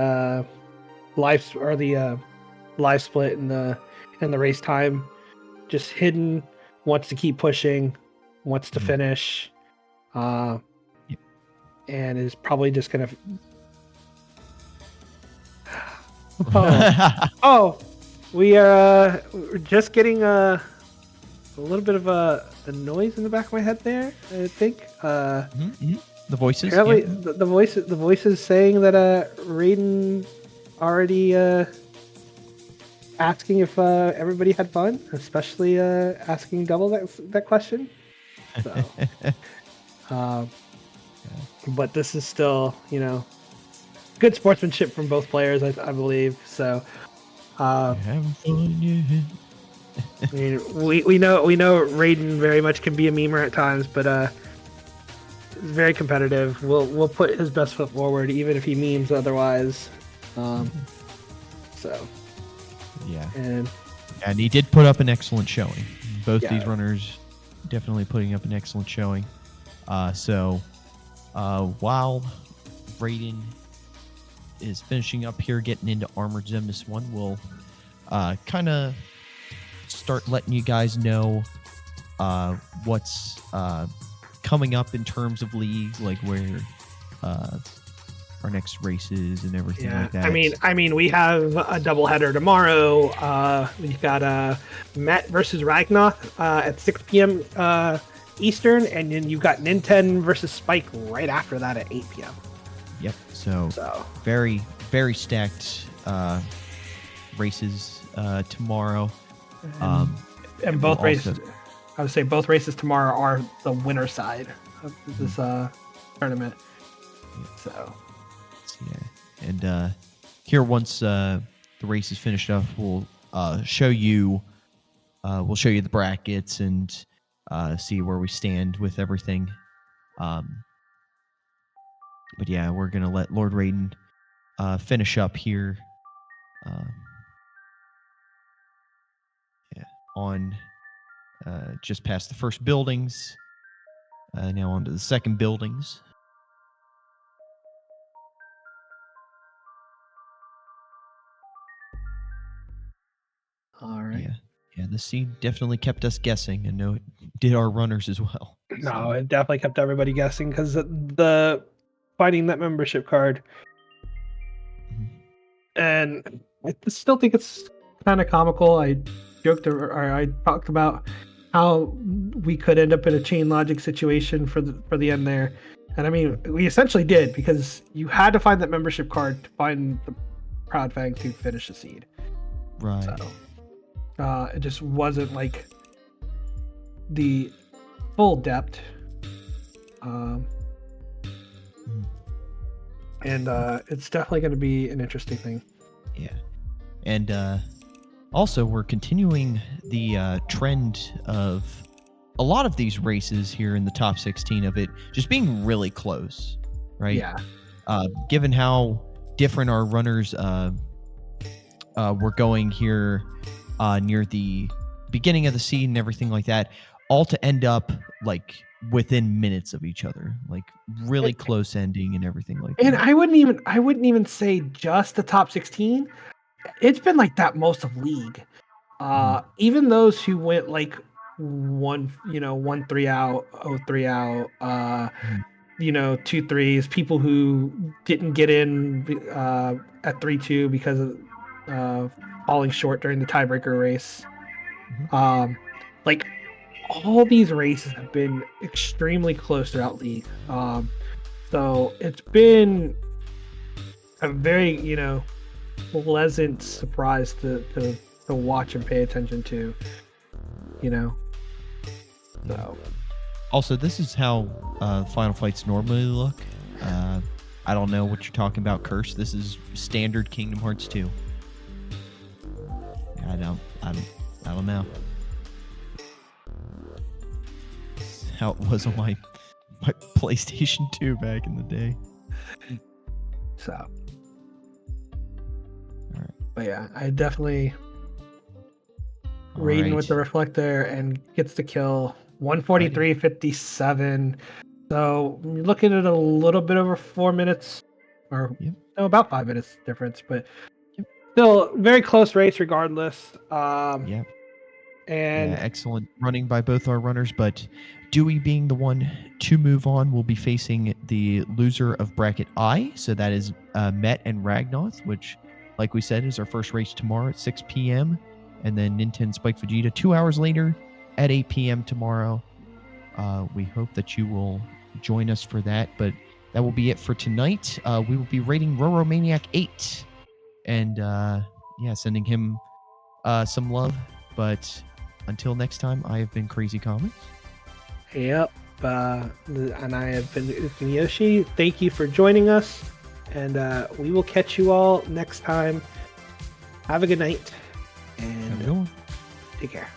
live split and the race time just hidden. Wants to keep pushing, wants to finish, and is probably just gonna. We are we're just getting a little bit of a noise in the back of my head there. I think The voices. apparently Yeah. the voices saying that Raiden already asking if everybody had fun, especially asking Double that question. So, but this is still good sportsmanship from both players, I believe. So. Having fun, yeah. I mean, we know Raiden very much can be a memer at times, but it's very competitive. We'll put his best foot forward, even if he memes otherwise. So Yeah. and And he did put up an excellent showing. Both Yeah. these runners definitely putting up an excellent showing. So while Raiden is finishing up here, getting into Armored Xemnas 1, we'll kind of start letting you guys know what's coming up in terms of league, like where our next races and everything like that. I mean, we have a doubleheader tomorrow. We've got Matt versus Ragnoth at 6 p.m. Eastern, and then you've got Nintendo versus Spike right after that at 8 p.m. Yep. So very, very stacked races tomorrow. And both races, I would say both races tomorrow are the winner side of this tournament. So. Yeah, and here once the race is finished up, we'll show you the brackets and see where we stand with everything. But yeah, we're gonna let L0rdRaiden finish up here. On just past the first buildings. Now onto the second buildings. All right. Yeah, this scene definitely kept us guessing. I know it did our runners as well. No, it definitely kept everybody guessing because the finding that membership card. And I still think it's kind of comical. I joked or I talked about how we could end up in a chain logic situation for the end there. And I mean, we essentially did, because you had to find that membership card to find the Proudfang to finish the seed. Right. So, it just wasn't like the full depth. And it's definitely going to be an interesting thing. Yeah. And also, we're continuing the trend of a lot of these races here in the top 16 of it just being really close, right? Yeah. Given how different our runners were going here near the beginning of the seed and everything like that, all to end up like within minutes of each other, like really close ending and everything like that. And I wouldn't even say just the top 16. It's been like that most of league. Even those who went like 1-3 out, 0-3 out, 2-3s, people who didn't get in at 3-2 because of falling short during the tiebreaker race. Like all these races have been extremely close throughout league. So it's been a very, pleasant surprise to watch and pay attention to, So also, this is how final fights normally look. I don't know what you're talking about, Curse. This is standard Kingdom Hearts 2. I don't know. This is how it was on my PlayStation 2 back in the day. So. All right. But yeah, I definitely Raiden with the reflector and gets the kill. 143.57. So you're looking at a little bit over 4 minutes, or about 5 minutes difference, but still very close race regardless. And excellent running by both our runners, but Dewey being the one to move on will be facing the loser of bracket I. So that is Met and Ragnoth, which, like we said, is our first race tomorrow at 6 p.m. And then Nintendo Spike Vegeta 2 hours later at 8 p.m. tomorrow. We hope that you will join us for that, but that will be it for tonight. We will be rating Roro Maniac 8 and sending him some love. But until next time, I have been Crazy Comics. Yep. And I have been Yoshi. Thank you for joining us. And we will catch you all next time. Have a good night. And take care.